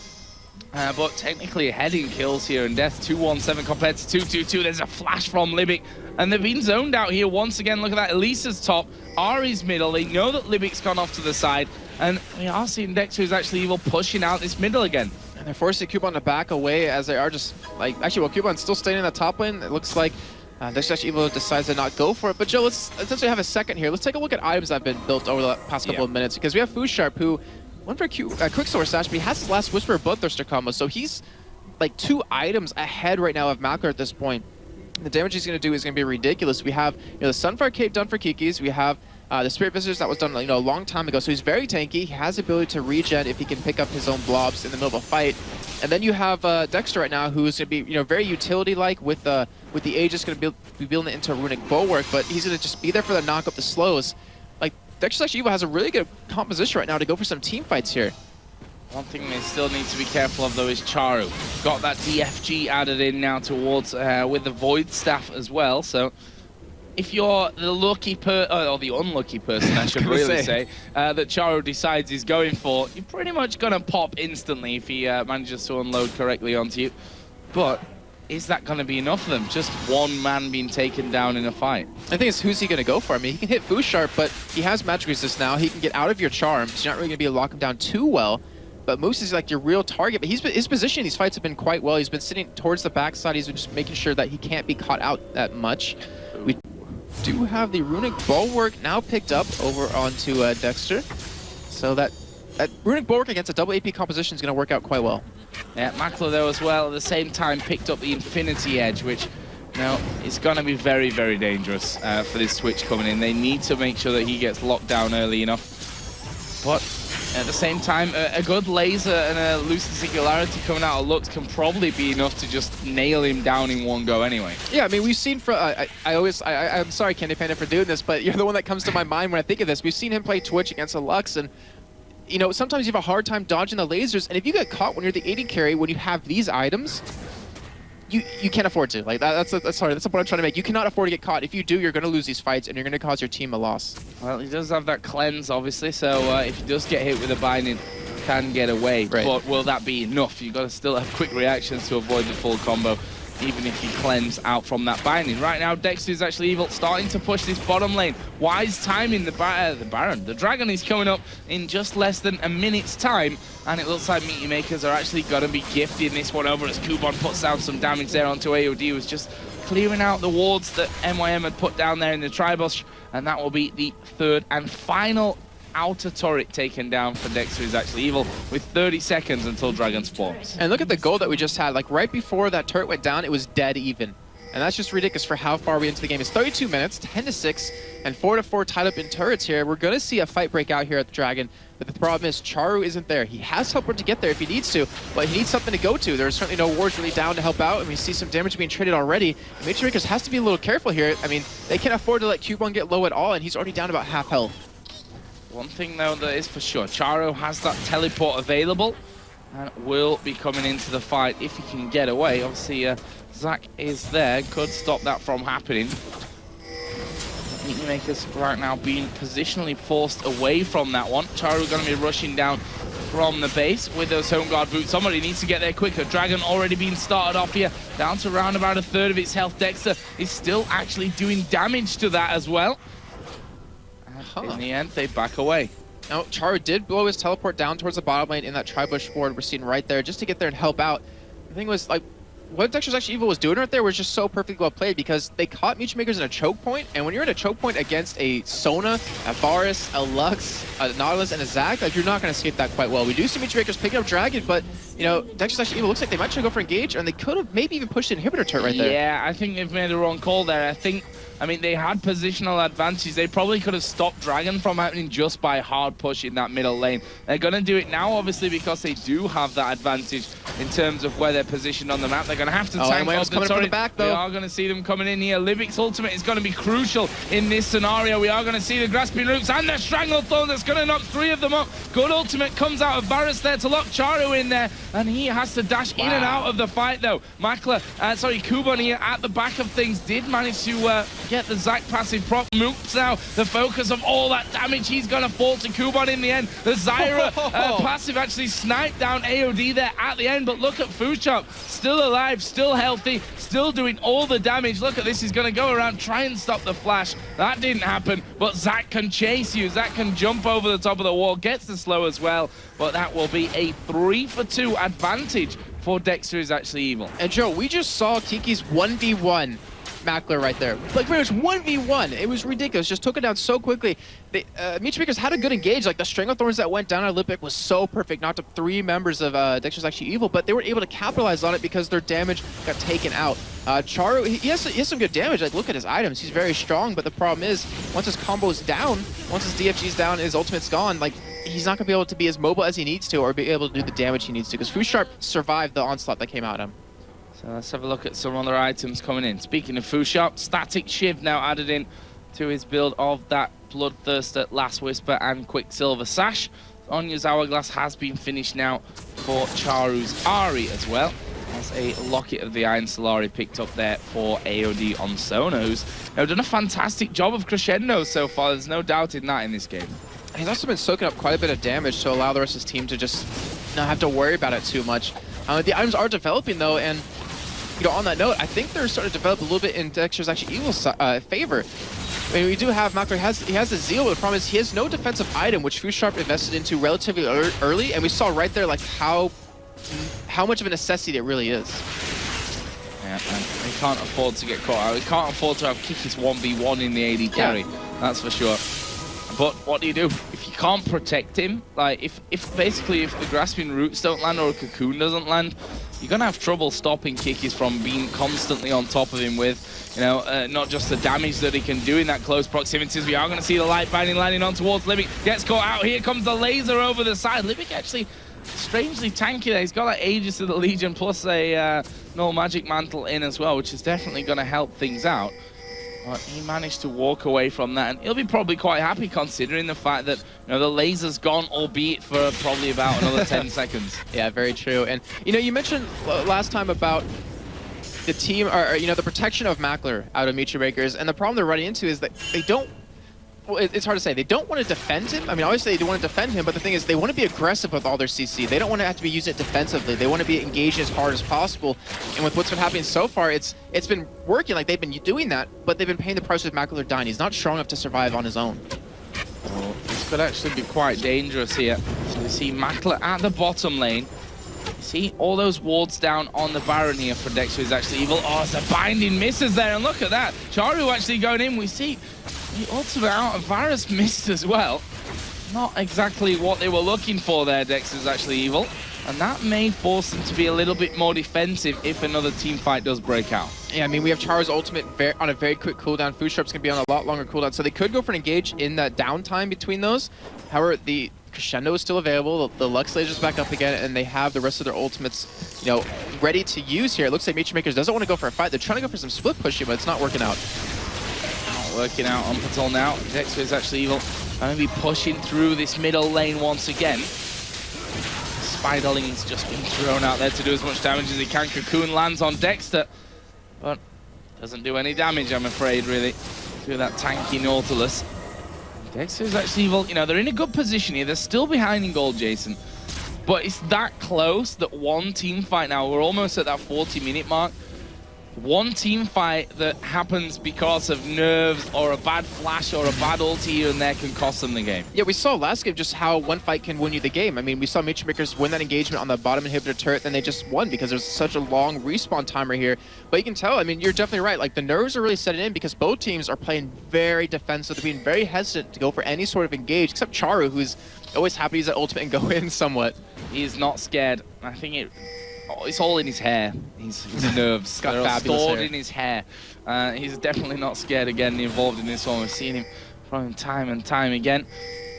But technically ahead in kills here, and Death 217 compared to 222. There's a flash from Libic, and they've been zoned out here once again. Look at that, Elisa's top, Ari's middle. They know that Libic's gone off to the side, and we are seeing Dexter who's actually evil pushing out this middle again. And they're forcing Cubon to back away as they are just like, actually, well, Cubon's still staying in the top lane. It looks like Dexter Evil decides to not go for it. But Joe, let's essentially have a second here. Let's take a look at items that have been built over the past couple of minutes, because we have Food Sharp, who went for a Quicksilver Sash, but he has his last Whisper of Bloodthirster combo, so he's like 2 items ahead right now of Mackler at this point. The damage he's going to do is going to be ridiculous. We have, you know, the Sunfire Cape done for Kikis. We have the Spirit Visitors that was done, you know, a long time ago. So he's very tanky. He has the ability to regen if he can pick up his own blobs in the middle of a fight. And then you have Dexter right now, who's going to be, you know, very utility-like with the Aegis going to be building it into Runic Bulwark, but he's going to just be there for the knock up the slows. Like, Dexter Evil has a really good composition right now to go for some team fights here. One thing they still need to be careful of, though, is Charu. Got that DFG added in now towards with the Void Staff as well. So if you're the lucky or the unlucky person, I should really say, that Charu decides he's going for, you're pretty much going to pop instantly if he manages to unload correctly onto you. But is that going to be enough of them? Just one man being taken down in a fight? I think it's who's he going to go for. I mean, he can hit Food Sharp, but he has Magic Resist now. He can get out of your charm, so you're not really going to be able to lock him down too well. But Moose is like your real target. But his position in these fights have been quite well. He's been sitting towards the backside. He's just making sure that he can't be caught out that much. We do have the Runic Bulwark now picked up over onto Dexter. So that Runic Bulwark against a double AP composition is going to work out quite well. Yeah, Mackler, though, as well, at the same time, picked up the Infinity Edge, which, you know, is going to be very, very dangerous for this switch coming in. They need to make sure that he gets locked down early enough. But at the same time, a good laser and a Lucid Singularity coming out of Lux can probably be enough to just nail him down in one go anyway. Yeah, I mean, we've seen from... I'm sorry, Candy Panda, for doing this, but you're the one that comes to my mind when I think of this. We've seen him play Twitch against a Lux, and you know, sometimes you have a hard time dodging the lasers, and if you get caught when you're the AD carry, when you have these items, you can't afford to. Like that's the point I'm trying to make. You cannot afford to get caught. If you do, you're going to lose these fights, and you're going to cause your team a loss. Well, he does have that cleanse, obviously, so if he does get hit with a binding, can get away. Right. But will that be enough? You've got to still have quick reactions to avoid the full combo, even if you cleanse out from that binding. Right now, Dexter is actually evil, starting to push this bottom lane. Wise timing, the Baron. The Dragon is coming up in just less than a minute's time, and it looks like Meteor Makers are actually going to be gifting this one over as Kubon puts down some damage there onto AOD, who's just clearing out the wards that MYM had put down there in the Tribus, and that will be the third and final outer turret taken down for Dexter is actually evil with 30 seconds until Dragon spawns. And look at the goal that we just had. Like right before that turret went down, it was dead even. And that's just ridiculous for how far we into the game. It's 32 minutes, 10-6, and 4-4 tied up in turrets here. We're going to see a fight break out here at the Dragon, but the problem is Charu isn't there. He has helper to get there if he needs to, but he needs something to go to. There's certainly no wards really down to help out, and we see some damage being traded already. Meteor Makers has to be a little careful here. I mean, they can't afford to let Cubone get low at all, and he's already down about half health. One thing, though, that is for sure, Charu has that teleport available and will be coming into the fight if he can get away. Obviously, Zach is there, could stop that from happening. Makers right now being positionally forced away from that one. Charu going to be rushing down from the base with those home guard boots. Somebody needs to get there quicker. Dragon already being started off here, down to around about a third of its health. Dexter is still actually doing damage to that as well. And in the end, they back away. Now, Charu did blow his teleport down towards the bottom lane in that tri-bush ward we're seeing right there, just to get there and help out. The thing was, like, what Dexter's Actually Evil was doing right there was just so perfectly well played, because they caught Mutual Makers in a choke point, and when you're in a choke point against a Sona, a Varus, a Lux, a Nautilus, and a Zac, like, you're not going to escape that quite well. We do see Mutual Makers picking up Dragon, but, you know, Dexter's Actually Evil looks like they might try to go for engage, and they could have maybe even pushed the inhibitor turret right there. Yeah, I think they've made the wrong call there. I mean, they had positional advantage. They probably could have stopped Dragon from happening just by hard pushing that middle lane. They're going to do it now, obviously, because they do have that advantage in terms of where they're positioned on the map. They're going to have to tank up the turret. Back, though. We are going to see them coming in here. Livic's ultimate is going to be crucial in this scenario. We are going to see the Grasping Roots and the Stranglethorn that's going to knock 3 of them up. Good ultimate comes out of Varus there to lock Charu in there, and he has to dash in and out of the fight, though. Kuban here at the back of things did manage to get the Zac passive prop. Moops now the focus of all that damage. He's going to fall to Kuban in the end. The Zyra passive actually sniped down AOD there at the end, but look at Fushop, still alive, still healthy, still doing all the damage. Look at this, he's going to go around, try and stop the flash. That didn't happen, but Zac can chase you. Zac can jump over the top of the wall, gets the slow as well, but that will be a 3-for-2 advantage for Dexter Is Actually Evil. And Joe, we just saw Kiki's 1v1 Mackler right there. Like, pretty much 1v1. It was ridiculous. Just took it down so quickly. Mutual Makers had a good engage. Like, the Stranglethorns that went down at Olympic was so perfect. Knocked up 3 members of Dexter's Actually Evil, but they were able to capitalize on it because their damage got taken out. Charu, he has some good damage. Like, look at his items. He's very strong, but the problem is, once his combo's down, once his DFG's down, his ultimate's gone, like, he's not going to be able to be as mobile as he needs to or be able to do the damage he needs to, because Fusharp survived the onslaught that came at him. So let's have a look at some other items coming in. Speaking of Fushop, Static Shiv now added in to his build of that Bloodthirster, Last Whisper, and Quicksilver Sash. Onya's Hourglass has been finished now for Charu's Ari as well. As a Locket of the Iron Solari picked up there for AOD on Sona, who's done a fantastic job of crescendo so far. There's no doubt in that in this game. He's also been soaking up quite a bit of damage to allow the rest of his team to just not have to worry about it too much. The items are developing, though, and on that note, I think they're starting to develop a little bit in Dexter's Actually Evil's favor. I mean, we do have Mackler, he has the Zeal, but the problem is he has no defensive item, which Fusharp invested into relatively early, and we saw right there like how much of a necessity it really is. Yeah, and he can't afford to get caught out. He can't afford to have Kiki's 1v1 in the AD carry, that's for sure. But what do? If you can't protect him, like if the Grasping Roots don't land or a Cocoon doesn't land, you're going to have trouble stopping Kikis from being constantly on top of him with, not just the damage that he can do in that close proximities. We are going to see the light binding landing on towards Libic. Gets caught out. Here comes the laser over the side. Libic actually strangely tanky there. He's got like Aegis of the Legion plus a Null Magic Mantle in as well, which is definitely going to help things out. But he managed to walk away from that, and he'll be probably quite happy considering the fact that the laser's gone, albeit for probably about another 10 seconds. Yeah, very true. And you mentioned last time about the team, or the protection of Mackler out of Mutual Makers, and the problem they're running into is that they don't. Well, it's hard to say. They don't want to defend him. I mean, obviously they want to defend him, but the thing is they want to be aggressive with all their CC. They don't want to have to be using it defensively. They want to be engaged as hard as possible. And with what's been happening so far, it's been working. Like, they've been doing that, but they've been paying the price with Mackler dying. He's not strong enough to survive on his own. Well, this could actually be quite dangerous here. So we see Mackler at the bottom lane. You see all those wards down on the Baron here for Dexter Is Actually Evil. Oh, it's a binding misses there, and look at that. Charu actually going in. We see the ultimate out of Varus missed as well. Not exactly what they were looking for there, Dexter Is Actually Evil. And that may force them to be a little bit more defensive if another team fight does break out. Yeah, I mean, we have Charu's ultimate on a very quick cooldown. Fusharp's going to be on a lot longer cooldown, so they could go for an engage in that downtime between those. However, the Crescendo is still available, the Lux Laser's back up again, and they have the rest of their ultimates, ready to use here. It looks like Mutual Makers doesn't want to go for a fight. They're trying to go for some split pushing, but it's not working out. Working out on Patrol now. Dexter Is Actually Evil going to be pushing through this middle lane once again. Spiderling's just been thrown out there to do as much damage as he can. Cocoon lands on Dexter. but doesn't do any damage, I'm afraid, really, to that tanky Nautilus. Dexter's actually evil. You know, they're in a good position here. They're still behind in gold, Jason. But it's that close that one team fight now. We're almost at that 40-minute mark. One team fight that happens because of nerves or a bad flash or a bad ulti here and there can cost them the game. Yeah, we saw last game just how one fight can win you the game. I mean, we saw Makers win that engagement on the bottom inhibitor turret, then they just won because there's such a long respawn timer here. But you can tell, I mean, you're definitely right. Like, the nerves are really setting in because both teams are playing very defensive. They're being very hesitant to go for any sort of engage, except Charu, who's always happy to use that ultimate and go in somewhat. He's not scared. I think it's all in his hair. His nerves got are stored hair. in his hair. He's definitely not scared of getting involved in this one. We've seen him from time and time again.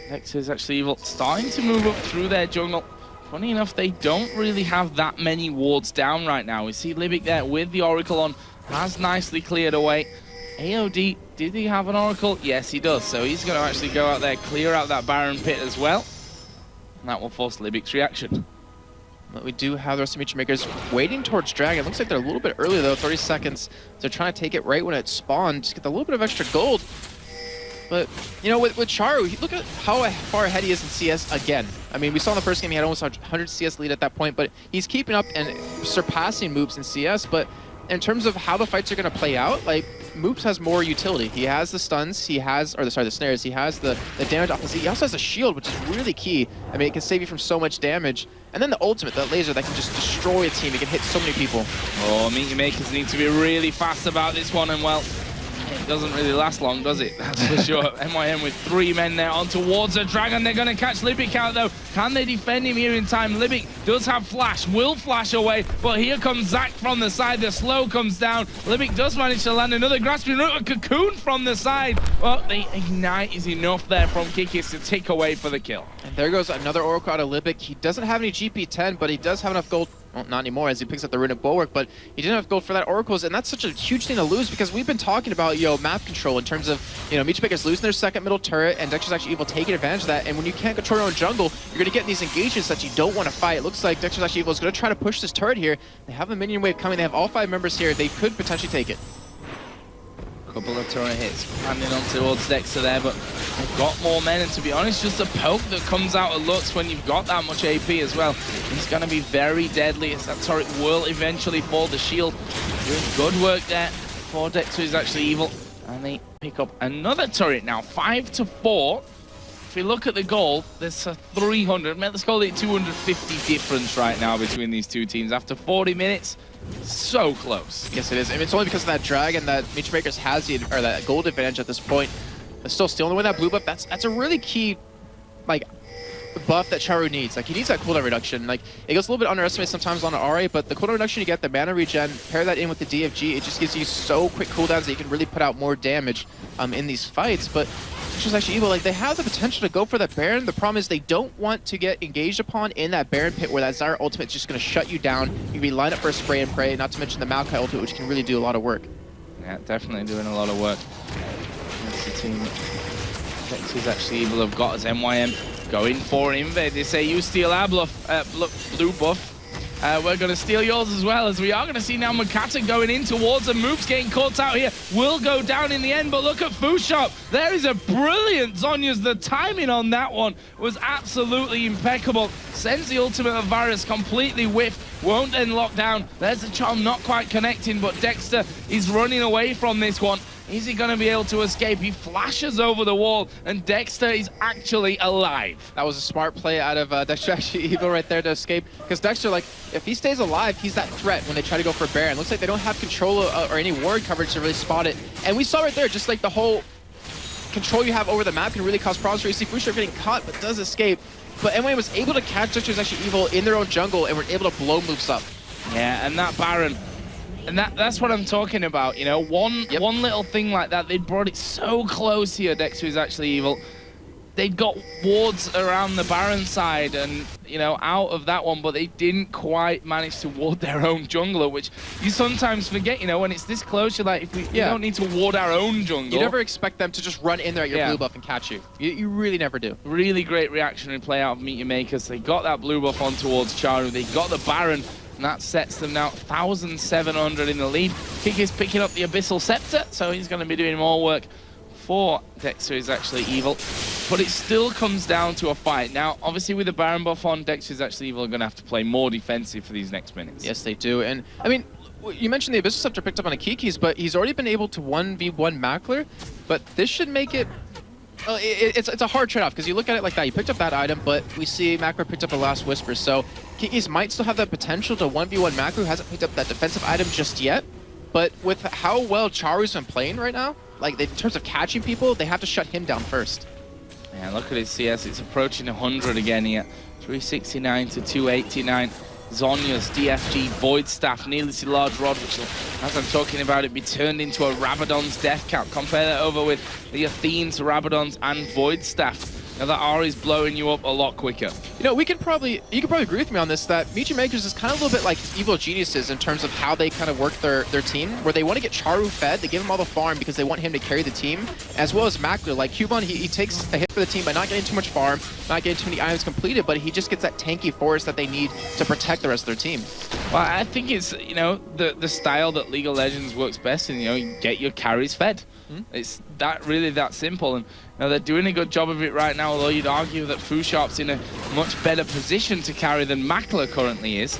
Dexter's actually evil, starting to move up through their jungle. Funny enough, they don't really have that many wards down right now. We see Libic there with the Oracle on, has nicely cleared away. AOD, did he have an Oracle? Yes, he does. So he's going to actually go out there, clear out that Baron pit as well. And that will force Libic's reaction. But we do have the rest of Makers waiting towards Dragon. Looks like they're a little bit early though, 30 seconds. They're trying to take it right when it spawned, just get a little bit of extra gold. But, you know, with Charu, look at how far ahead he is in CS again. I mean, we saw in the first game he had almost 100 CS lead at that point, but he's keeping up and surpassing Moops in CS. But in terms of how the fights are going to play out, like, Moops has more utility. He has the stuns, he has, or the snares, he has the damage off the Z. He also has a shield, which is really key. I mean, it can save you from so much damage. And then the ultimate, that laser that can just destroy a team. It can hit so many people. Oh, Meet Your Makers need to be really fast about this one, and well, it doesn't really last long, does it? That's for sure. MYM with 3 men there on towards the Dragon. They're going to catch Libic out, though. Can they defend him here in time? Libic does have flash, will flash away, but here comes Zac from the side. The slow comes down. Libic does manage to land another grasping root, a cocoon from the side. Well, the ignite is enough there from Kikis to tick away for the kill. And there goes another Oracle out of Libic. He doesn't have any GP10, but he does have enough gold. Well, not anymore as he picks up the Runic Bulwark, but he didn't have gold for that Oracles, and that's such a huge thing to lose because we've been talking about, map control in terms of, Makers losing their second middle turret, and Dexter's actually able to take advantage of that, and when you can't control your own jungle, you're going to get these engagements that you don't want to fight. It looks like Dexter's actually able is going to try to push this turret here. They have a minion wave coming. They have all 5 members here. They could potentially take it. Couple of turret hits landing on towards Dexter there, but they've got more men, and to be honest, just a poke that comes out of Lux when you've got that much AP as well is going to be very deadly, as that turret will eventually fall. The shield doing good work there for Dexter, who's actually evil, and they pick up another turret now, 5-4. If we look at the goal, there's a 300, let's call it 250 difference right now between these two teams after 40 minutes. So close. Yes, it is. I mean, it's only because of that Dragon that Makers has that gold advantage at this point. But still stealing with that blue buff, that's a really key, buff that Charu needs. Like, he needs that cooldown reduction. Like, it goes a little bit underestimated sometimes on an RA, but the cooldown reduction you get, the mana regen, pair that in with the DFG, it just gives you so quick cooldowns that you can really put out more damage in these fights. But it's just actually evil. Like, they have the potential to go for that Baron. The problem is they don't want to get engaged upon in that Baron pit where that Zyra ultimate is just going to shut you down. You can be lined up for a spray and pray, not to mention the Maokai ultimate, which can really do a lot of work. Yeah, definitely doing a lot of work. That's the team. Dexter's actually evil have got as MYM going for an invade. They say, you steal our blue buff. We're going to steal yours as well, as we are going to see now Makata going in towards the moves, getting caught out here. Will go down in the end, but look at Fushop. There is a brilliant Zhonya's. The timing on that one was absolutely impeccable. Sends the ultimate of Varus completely whiffed. Won't then lock down. There's the charm not quite connecting, but Dexter is running away from this one. Is he going to be able to escape? He flashes over the wall, and Dexter is actually alive. That was a smart play out of Dexter, actually evil right there to escape. Because Dexter, like, if he stays alive, he's that threat when they try to go for Baron. Looks like they don't have control or any ward coverage to really spot it. And we saw right there, just like the whole control you have over the map can really cause problems for you. See Fushop getting caught, but does escape. But MYM was able to catch Dexter's actually evil in their own jungle, and were able to blow moves up. Yeah, and that Baron. And that's what I'm talking about, one little thing like that, they brought it so close here. Dexter is actually evil. They'd got wards around the Baron side and, out of that one, but they didn't quite manage to ward their own jungler, which you sometimes forget, when it's this close, you're like, we don't need to ward our own jungle. You never expect them to just run in there at your blue buff and catch you. You really never do. Really great reactionary play out of Meet Your Makers. They got that blue buff on towards Charu. They got the Baron. And that sets them now 1,700 in the lead. Kikis picking up the Abyssal Scepter, so he's going to be doing more work for Dexter is actually evil. But it still comes down to a fight. Now, obviously with the Baron buff on, Dexter is actually evil are going to have to play more defensive for these next minutes. Yes, they do. And, I mean, you mentioned the Abyssal Scepter picked up on a Kiki's, but he's already been able to 1v1 Mackler. But this should make it... it's a hard trade-off, because you look at it like that. You picked up that item, but we see Mackler picked up a Last Whisper. So Kiki's might still have that potential to 1v1 Mackler, who hasn't picked up that defensive item just yet. But with how well Charu's been playing right now, like in terms of catching people, they have to shut him down first. Yeah, look at his CS. It's approaching 100 again here. 369 to 289. Zonya's DFG Void Staff, needlessly large rod, which will, as I'm talking about it, be turned into a Rabadon's Death Cap. Compare that over with the Athene's, Rabadon's, and Void Staff. Now that Ari's blowing you up a lot quicker. You know, you could probably agree with me on this, that Michi Makers is kind of a little bit like Evil Geniuses in terms of how they kind of work their team, where they want to get Charu fed, they give him all the farm because they want him to carry the team, as well as Mackler. Like Cubon, he takes a hit for the team by not getting too much farm, not getting too many items completed, but he just gets that tanky force that they need to protect the rest of their team. Well, I think it's, you know, the style that League of Legends works best in, you know, you get your carries fed. It's really that simple, and you know, they're doing a good job of it right now, although you'd argue that Fusharp's in a much better position to carry than Mackler currently is.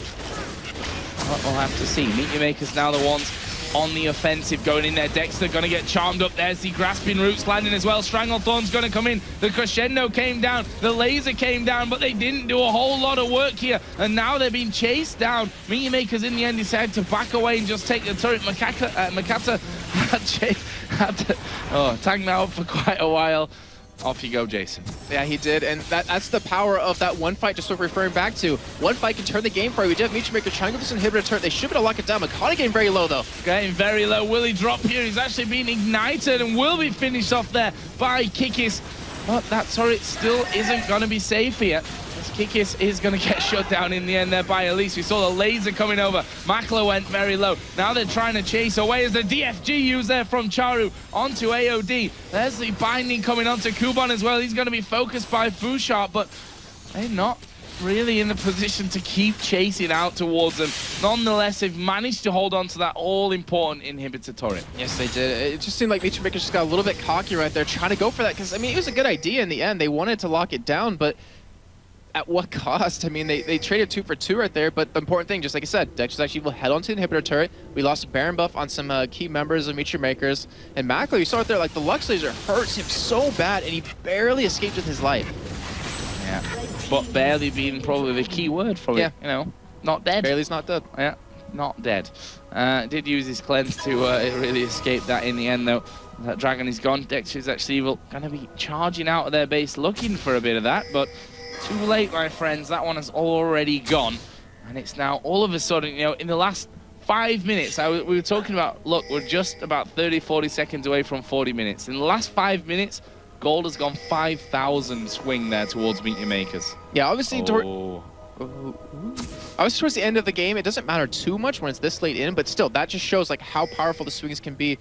We'll have to see. Meet Your Makers now the ones on the offensive, going in there. Dexter going to get charmed up. There's the Grasping Roots landing as well. Stranglethorn's going to come in. The Crescendo came down. The Laser came down, but they didn't do a whole lot of work here. And now they're being chased down. Meet Your Makers in the end decided to back away and just take the turret. Makata had to tag now up for quite a while. Off you go, Jason. Yeah, he did, and that's the power of that one fight, just what we're referring back to. One fight can turn the game for you. We did have Michi Maker trying to get this inhibitor turret. They should be able to lock it down. Makata getting very low, though. Getting very low. Will he drop here? He's actually being ignited and will be finished off there by Kikis. But that turret still isn't going to be safe here. Kikis is going to get shut down in the end there by Elise. We saw the laser coming over. Mackler went very low. Now they're trying to chase away as the DFG use there from Charu onto AOD. There's the binding coming onto Kubon as well. He's going to be focused by Fusharp, but they're not really in the position to keep chasing out towards them. Nonetheless, they've managed to hold on to that all-important inhibitor turret. Yes, they did. It just seemed like Michi Maker just got a little bit cocky right there, trying to go for that, because, I mean, it was a good idea in the end. They wanted to lock it down, but at what cost? I mean, they traded 2 for 2 right there, but the important thing, just like I said, Dexter's actually will head onto the inhibitor turret. We lost a Baron buff on some key members of Michi Makers. And Mackler, you saw it there, like the Lux Laser hurts him so bad, and he barely escaped with his life. Yeah, but barely being probably the key word for it, you know, not dead. Barely's not dead. Yeah, not dead. Did use his cleanse to really escape that in the end, though. That dragon is gone. Dexter is actually evil. Going to be charging out of their base, looking for a bit of that, but too late, my friends. That one has already gone. And it's now all of a sudden, you know, in the last 5 minutes, we were talking about, look, we're just about 30, 40 seconds away from 40 minutes. In the last 5 minutes, Gold has gone 5,000 swing there towards Meet Your Makers. Yeah, obviously, obviously towards the end of the game, it doesn't matter too much when it's this late in, but still, that just shows like how powerful the swings can be.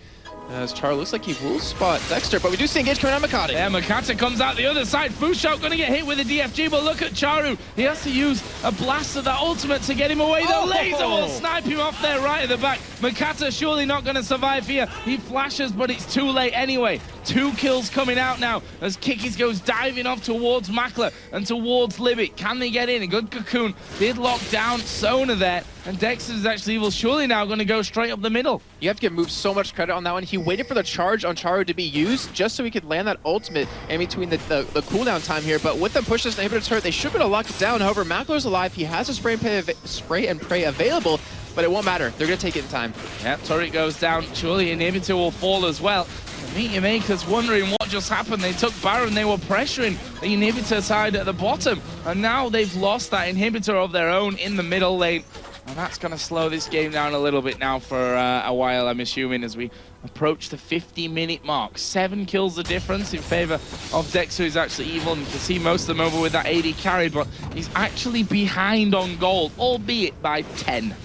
As Char looks like he will spot Dexter, but we do see engage coming out of Makata. Yeah, Makata comes out the other side. Fusharp going to get hit with a DFG, but look at Charu. He has to use a blast of that ultimate to get him away. The laser will snipe him off there right at the back. Makata surely not going to survive here. He flashes, but it's too late anyway. 2 kills coming out now as Kikis goes diving off towards Mackler and towards Libby. Can they get in? A good cocoon did lock down Sona there, and Dexter's actually evil surely now going to go straight up the middle. You have to give Move so much credit on that one. He waited for the charge on Charu to be used just so he could land that ultimate in between the cooldown time here. But with them push this inhibitor turret, they should be able to lock it down. However, Mackler's alive. He has a spray and pray available, but it won't matter. They're going to take it in time. Yep, turret goes down. Surely inhibitor will fall as well. Meet Your Makers wondering what just happened. They took Baron, they were pressuring the inhibitor side at the bottom, and now they've lost that inhibitor of their own in the middle lane. And that's going to slow this game down a little bit now for a while, I'm assuming, as we approach the 50-minute mark. 7 kills the difference in favor of Dexter, who's actually evil, and you can see most of them over with that AD carry, but he's actually behind on Gold, albeit by 10.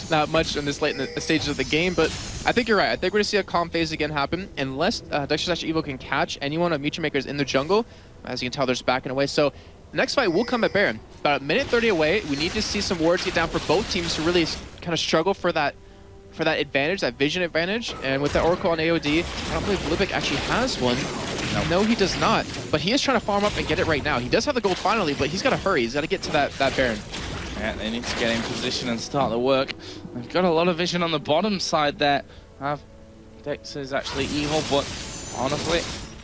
Not much in this late in the stages of the game, but I think you're right. I think we're going to see a calm phase again happen, unless Dexter's actually evil can catch anyone of Michi Makers in the jungle. As you can tell, they're just backing away. So The next fight will come at Baron. About a minute 30 away. We need to see some wards get down for both teams to really kind of struggle for that advantage, that vision advantage. And with the Oracle on AOD, I don't believe Libic actually has one. No, he does not. But he is trying to farm up and get it right now. He does have the gold finally, but he's got to hurry. He's got to get to that Baron. Yeah, they need to get in position and start the work. They've got a lot of vision on the bottom side there. Dexter is actually evil, but honestly,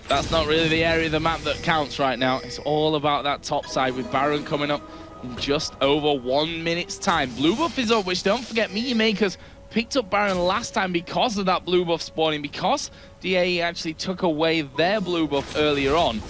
that's not really the area of the map that counts right now. It's all about that top side with Baron coming up in just over 1 minute's time. Blue buff is up, which don't forget, Meteor Makers picked up Baron last time because of that blue buff spawning, because DAE actually took away their blue buff earlier on.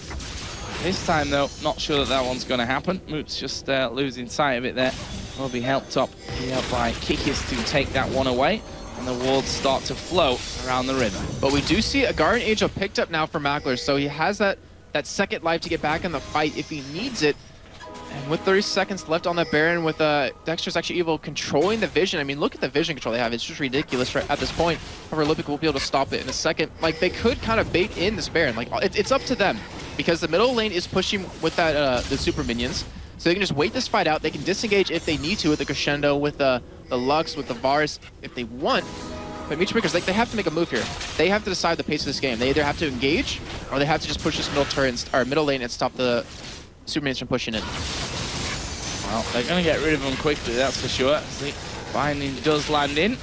This time, though, not sure that one's going to happen. Moot's just losing sight of it there. Will be helped up here by Kikis to take that one away, and the wards start to flow around the river. But we do see a Guardian Angel picked up now for Mackler, so he has that second life to get back in the fight if he needs it. And with 30 seconds left on the Baron, with Dexter's actually evil controlling the vision. I mean, look at the vision control they have. It's just ridiculous right at this point. However, Olympic will be able to stop it in a second. Like, they could kind of bait in this Baron. Like, it's up to them, because the middle lane is pushing with that the super minions. So they can just wait this fight out. They can disengage if they need to with the Crescendo, with the Lux, with the Vars if they want. But Meteor Makers, like, they have to make a move here. They have to decide the pace of this game. They either have to engage, or they have to just push this middle turret or middle lane and stop the super minions from pushing in. Well, they're going to get rid of them quickly, that's for sure. The binding does land in.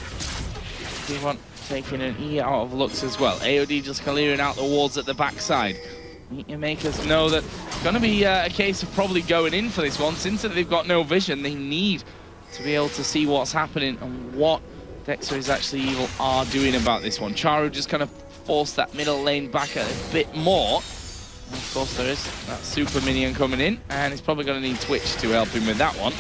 Devon taking an E out of Lux as well. AOD just clearing out the wards at the backside. Meteor Makers know that it's going to be a case of probably going in for this one. Since they've got no vision, they need to be able to see what's happening and what Dexter is actually evil are doing about this one. Charu just kind of forced that middle lane back a bit more. And of course, there is that super minion coming in, and he's probably going to need Twitch to help him with that one.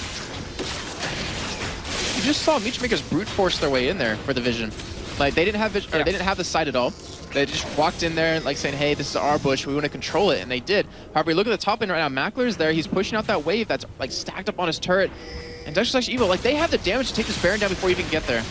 You just saw Meteor Makers brute force their way in there for the vision. Like, they didn't have vision, or they didn't have the sight at all. They just walked in there like saying, hey, this is our bush, we want to control it, and they did. However, look at the top lane right now. Mackler's there, he's pushing out that wave that's like stacked up on his turret. And Dexter's actually evil. Like, they have the damage to take this Baron down before you even get there.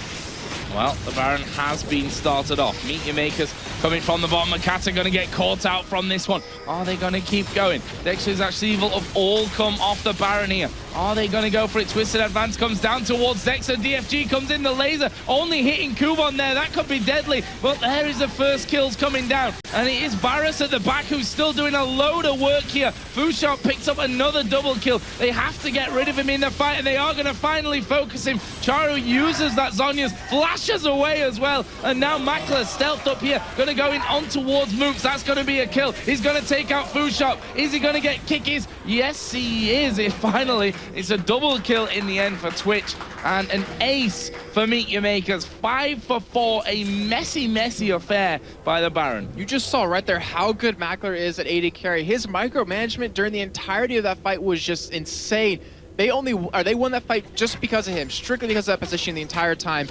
Well, the Baron has been started off. Meteor Makers coming from the bottom. Makata going to get caught out from this one. Are they going to keep going? Dexter's actually evil have all come off the Baron here. Are they going to go for it? Twisted Advance comes down towards Dexter. DFG comes in, the laser only hitting Kuban there. That could be deadly, but there is the first kills coming down. And it is Barris at the back who's still doing a load of work here. Fushot picks up another double kill. They have to get rid of him in the fight, and they are going to finally focus him. Charu uses that Zhonya's, flashes away as well. And now Mackler stealthed up here, going to go in on towards Mooks. That's going to be a kill. He's going to take out Fushot. Is he going to get Kikis? Yes, he is. Finally, it's a double kill in the end for Twitch, and an ace for Meteor Makers. 5 for 4, a messy affair by the Baron. You just saw right there how good Mackler is at AD carry. His micromanagement during the entirety of that fight was just insane. They won that fight just because of him, strictly because of that position the entire time.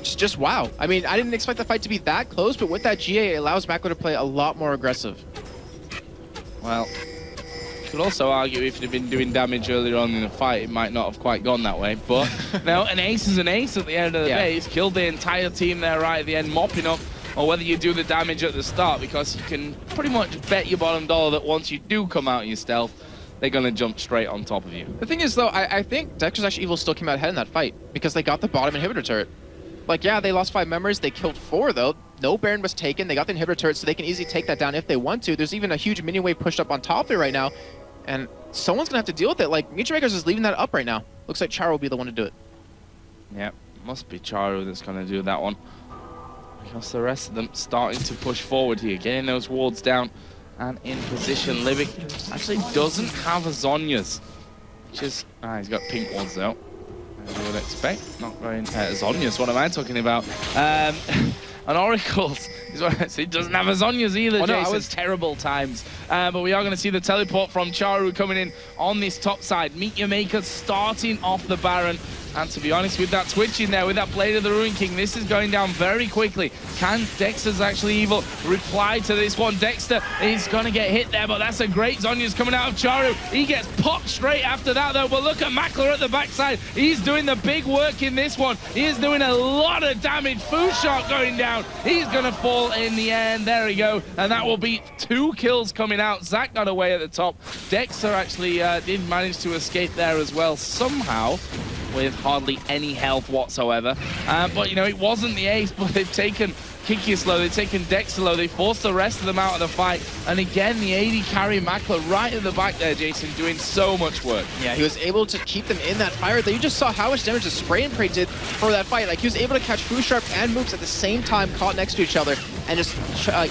Just wow. I mean, I didn't expect the fight to be that close, but with that GA, it allows Mackler to play a lot more aggressive. Well, you could also argue if he'd been doing damage earlier on in the fight, it might not have quite gone that way. But no, an ace is an ace at the end of the day. He's killed the entire team there right at the end, mopping up, or whether you do the damage at the start, because you can pretty much bet your bottom dollar that once you do come out of your stealth, they're going to jump straight on top of you. The thing is, though, I think Dexter's actually evil still came out ahead in that fight, because they got the bottom inhibitor turret. Like, yeah, they lost 5 members. They killed 4, though. No Baron was taken. They got the inhibitor turret, so they can easily take that down if they want to. There's even a huge minion wave pushed up on top there right now, and someone's going to have to deal with it. Like, Meteor Makers is leaving that up right now. Looks like Charu will be the one to do it. Yeah, must be Charu that's going to do that one. Because the rest of them starting to push forward here, getting those wards down and in position. Libic actually doesn't have a Zhonya's, which is... he's got pink ones, though. As you would expect. Not going... Zhonya's, what am I talking about? And Oracles is what I say. He doesn't have a Zhonya's either, Jason. No, was terrible times. But we are going to see the teleport from Charu coming in on this top side. Meteor Makers starting off the Baron. And to be honest, with that Twitch in there, with that Blade of the Ruin King, this is going down very quickly. Can Dexter's actually evil reply to this one? Dexter is going to get hit there, but that's a great Zonya's coming out of Charu. He gets popped straight after that, though. But look at Mackler at the backside. He's doing the big work in this one. He is doing a lot of damage. Food Shark going down. He's going to fall in the end. There we go. And that will be 2 kills coming out. Zach got away at the top. Dexter actually did manage to escape there as well, somehow, with hardly any health whatsoever. But, you know, it wasn't the ace, but they've taken Kiki slow, they've taken Dexter low, they forced the rest of them out of the fight. And again, the AD carry Mackler right at the back there, Jason, doing so much work. Yeah, he was able to keep them in that fire. You just saw how much damage the spray and pray did for that fight. Like, he was able to catch Foo Sharp and Moops at the same time, caught next to each other, and just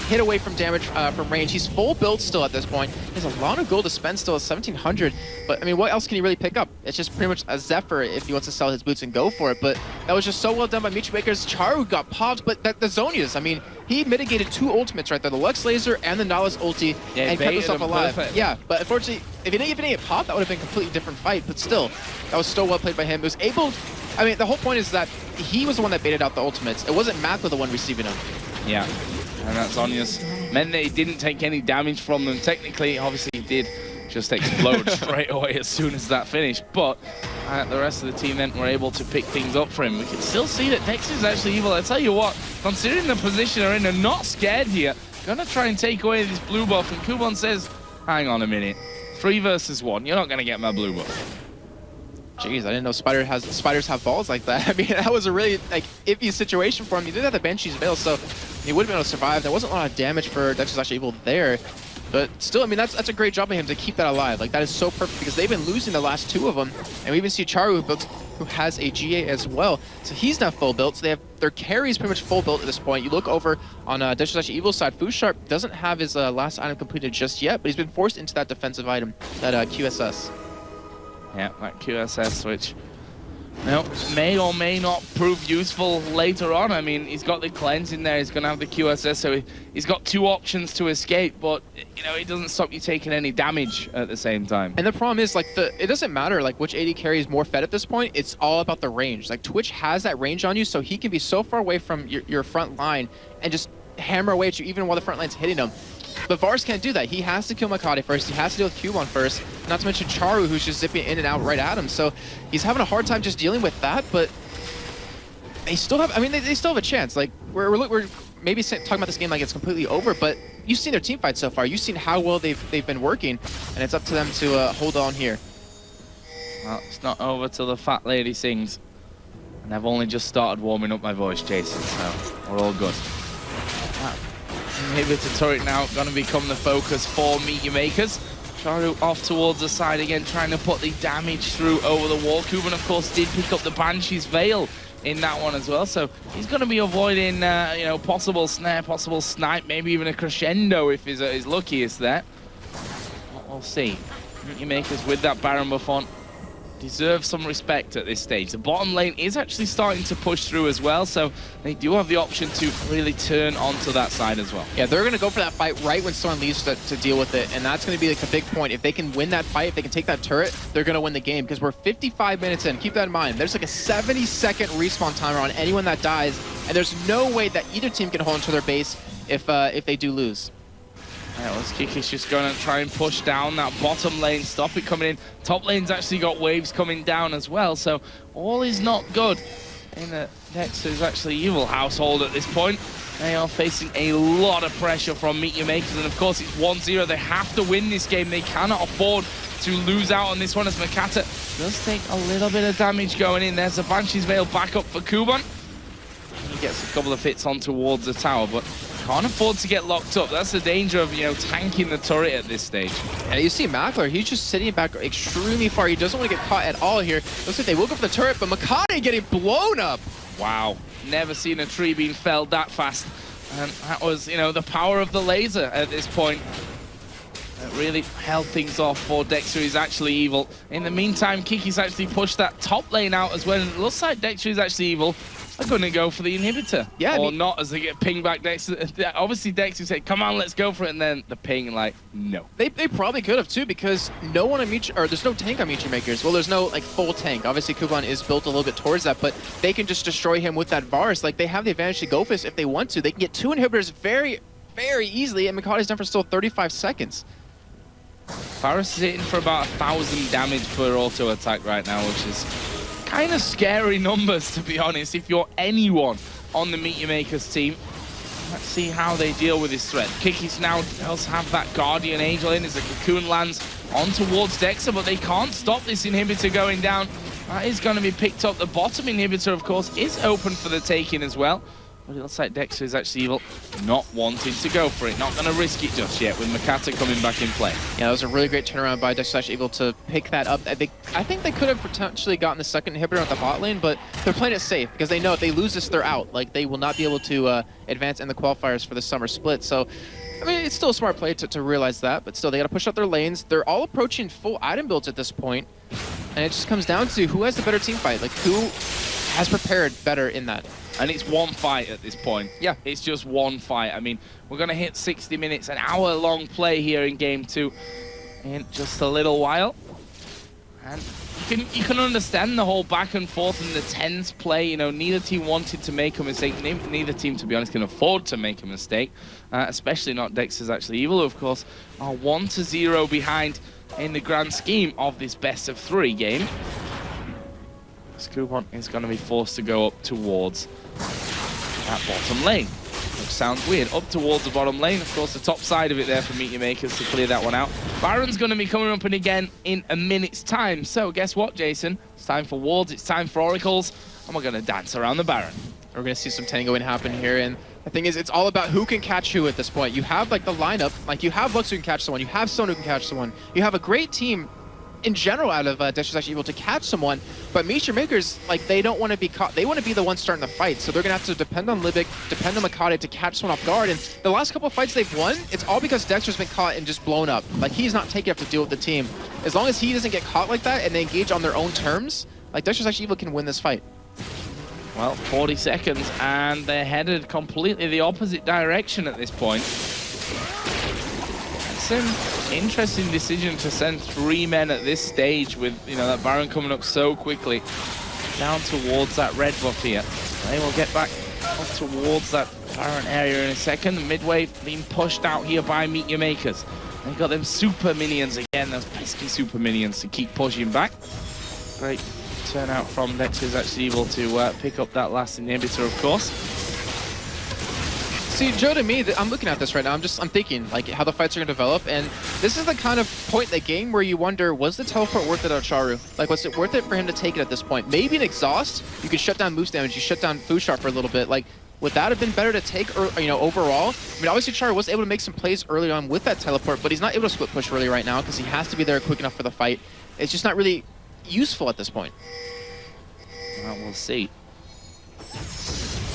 hit away from damage from range. He's full build still at this point. He has a lot of gold to spend still at 1,700. But, I mean, what else can he really pick up? It's just pretty much a Zephyr if he wants to sell his boots and go for it. But that was just so well done by Michi Makers. Charu got popped, but the Zonias, I mean, he mitigated 2 ultimates right there, the Lux Laser and the Nautilus ulti, and kept himself alive. Perfect. Yeah, but unfortunately, if he didn't get popped, that would have been a completely different fight. But still, that was so well played by him. It was able, I mean, the whole point is that he was the one that baited out the ultimates. It wasn't Mackler the one receiving them. Yeah, and that's Zonia's meant that he didn't take any damage from them. Technically, obviously, he did just explode straight away as soon as that finished. But the rest of the team then were able to pick things up for him. We can still see that Dexter's actually evil. I tell you what, considering the position they're in, they're not scared here. Gonna try and take away this blue buff, and Kuban says, hang on a minute. 3 versus 1, you're not gonna get my blue buff. Jeez, I didn't know spiders have balls like that. I mean, that was a really like iffy situation for him. He did have the Banshee's Veil, so he would have been able to survive. There wasn't a lot of damage for Dexter's actually evil there. But still, I mean, that's a great job by him to keep that alive. Like, that is so perfect because they've been losing the last 2 of them. And we even see Charu, who has a GA as well. So he's not full built. So they have their carries pretty much full built at this point. You look over on Dexter's Evil side, Foo Sharp doesn't have his last item completed just yet, but he's been forced into that defensive item, that QSS. Yeah, that QSS, which may or may not prove useful later on. I mean, he's got the cleanse in there, he's going to have the QSS, so he's got 2 options to escape, but, you know, it doesn't stop you taking any damage at the same time. And the problem is, like, it doesn't matter, like, which AD carry is more fed at this point, it's all about the range. Like, Twitch has that range on you, so he can be so far away from your front line and just hammer away at you, even while the front line's hitting him. But Vars can't do that. He has to kill Makati first. He has to deal with Cubon first. Not to mention Charu, who's just zipping in and out right at him. So he's having a hard time just dealing with that. But they still have, I mean, they still have a chance. Like, we're maybe talking about this game like it's completely over, but you've seen their team fight so far. You've seen how well they've been working, and it's up to them to hold on here. Well, it's not over till the fat lady sings. And I've only just started warming up my voice, Jason, so we're all good. Maybe the turret now going to become the focus for Meteor Makers. Charu off towards the side again, trying to put the damage through over the wall. Kuban, of course, did pick up the Banshee's Veil in that one as well, so he's going to be avoiding, you know, possible snare, possible snipe, maybe even a crescendo if his luckiest there. We'll see. Meteor Makers with that Baron buff on deserve some respect at this stage. The bottom lane is actually starting to push through as well, so they do have the option to really turn onto that side as well. Yeah, they're going to go for that fight right when Storm leaves to deal with it, and that's going to be like a big point. If they can win that fight, if they can take that turret, they're going to win the game, because we're 55 minutes in. Keep that in mind. There's like a 70-second respawn timer on anyone that dies, and there's no way that either team can hold onto their base if they do lose. Yeah, well, Kiki's just going to try and push down that bottom lane, stop it coming in. Top lane's actually got waves coming down as well, so all is not good in the Dexter's actually evil household at this point. They are facing a lot of pressure from Meteor Makers, and of course it's 1-0. They have to win this game. They cannot afford to lose out on this one, as Makata does take a little bit of damage going in. There's a Banshee's Veil back up for Kuban. He gets a couple of hits on towards the tower, but can't afford to get locked up. That's the danger of, you know, tanking the turret at this stage. Yeah, you see Mackler, he's just sitting back extremely far. He doesn't want to get caught at all here. Looks like they will go for the turret, but Makati getting blown up. Wow, never seen a tree being felled that fast. And that was, you know, the power of the laser at this point. That really held things off for Dexter. He's actually evil. In the meantime, Kiki's actually pushed that top lane out as well. And it looks like Dexter is actually evil. are going to go for the inhibitor. Yeah, or not, as they get pinged back. Dexter, obviously Dexter said, come on, let's go for it, and then the ping, like, no. They probably could have too, because no one on Michi, or there's no tank on Michi Makers. Well, there's no like full tank. Obviously, Kuban is built a little bit towards that, but they can just destroy him with that Varus. Like, they have the advantage to go for this if they want to. They can get 2 inhibitors very, very easily, and Mikate's done for still 35 seconds. Varus is hitting for about 1,000 damage per auto attack right now, which is kind of scary numbers, to be honest, if you're anyone on the Meteor Makers team. Let's see how they deal with this threat. Kikis now does have that Guardian Angel in as the Cocoon lands on towards Dexter, but they can't stop this inhibitor going down. That is going to be picked up. The bottom inhibitor, of course, is open for the taking as well. But it looks like Dexter is actually evil, not wanting to go for it. Not going to risk it just yet with Mikata coming back in play. Yeah, that was a really great turnaround by Dexter, actually able to pick that up. I think they could have potentially gotten the second inhibitor at the bot lane, but they're playing it safe because they know if they lose this, they're out. Like, they will not be able to advance in the qualifiers for the summer split. So, I mean, it's still a smart play to realize that, but still, they got to push out their lanes. They're all approaching full item builds at this point, and it just comes down to who has the better team fight. Like, who has prepared better in that. And it's one fight at this point. Yeah. It's just one fight. I mean, we're going to hit 60 minutes, an hour-long play here in Game 2 in just a little while. And you can understand the whole back and forth and the tense play. You know, neither team wanted to make a mistake. Neither team, to be honest, can afford to make a mistake. Especially not Dexter's actually evil, of course, are 1-0 behind in the grand scheme of this best-of-3 game. Scoopon is going to be forced to go up towards that bottom lane, which sounds weird. Up towards the bottom lane, of course, the top side of it there for Meteor Makers to clear that one out. Baron's going to be coming up and again in a minute's time. So guess what, Jason? It's time for wards, it's time for oracles, and we're going to dance around the Baron. We're going to see some tangoing happen here, and the thing is, it's all about who can catch who at this point. You have, like, the lineup, like, you have Lux who can catch someone, you have Son who can catch someone, you have a great team in general out of Dexter's actually able to catch someone, but Meteor Makers, like, they don't want to be caught. They want to be the ones starting the fight, so they're going to have to depend on Libic, depend on Mikate to catch someone off guard, and the last couple of fights they've won, it's all because Dexter's been caught and just blown up. Like, he's not taking up to deal with the team. As long as he doesn't get caught like that and they engage on their own terms, like, Dexter's actually evil can win this fight. Well, 40 seconds, and they're headed completely the opposite direction at this point. It's an interesting decision to send 3 men at this stage with, you know, that Baron coming up so quickly down towards that red buff here. They will get back up towards that Baron area in a second. Midway being pushed out here by Meteor Makers. They've got them super minions again, those pesky super minions to keep pushing back. Great turnout from Dexter, is actually able to pick up that last inhibitor, of course. See, Joe, to me, I'm looking at this right now, I'm thinking, like, how the fights are going to develop, and this is the kind of point in the game where you wonder, was the teleport worth it on Charu? Like, was it worth it for him to take it at this point? Maybe an exhaust, you could shut down Moose damage, you shut down Food Shot for a little bit, like, would that have been better to take, or, you know, overall? I mean, obviously Charu was able to make some plays early on with that teleport, but he's not able to split push really right now, because he has to be there quick enough for the fight. It's just not really useful at this point. Well, we'll see.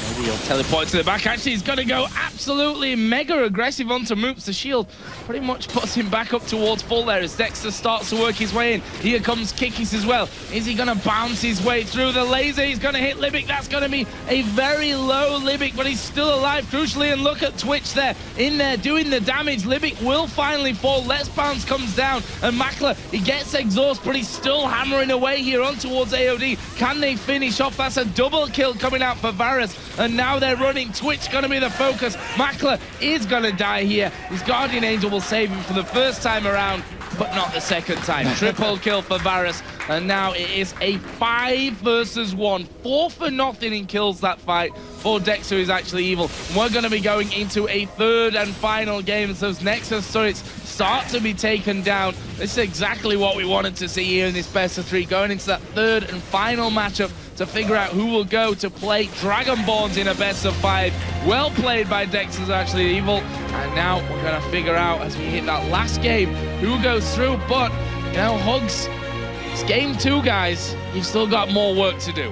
Maybe he'll teleport to the back. Actually, he's going to go absolutely mega aggressive onto Moops. The shield pretty much puts him back up towards full there as Dexter starts to work his way in. Here comes Kikis as well. Is he going to bounce his way through the laser? He's going to hit Libic. That's going to be a very low Libic, but he's still alive, crucially. And look at Twitch there, in there, doing the damage. Libic will finally fall. Let's Bounce comes down, and Makler, he gets exhaust, but he's still hammering away here on towards AOD. Can they finish off? That's a double kill coming out for Varus. And now they're running. Twitch going to be the focus. Makler is going to die here. His Guardian Angel will save him for the first time around, but not the second time. Triple kill for Varus. And now it is a 5 versus 1. 4-0 in kills that fight for Dexter, who's actually evil. We're going to be going into a third and final game. So those Nexus turrets start to be taken down. This is exactly what we wanted to see here in this best of 3. Going into that third and final matchup to figure out who will go to play Dragonborns in a best of 5. Well played by Dexter's actually evil. And now we're going to figure out, as we hit that last game, who goes through. But, you know, Hugs, it's game 2, guys. You've still got more work to do.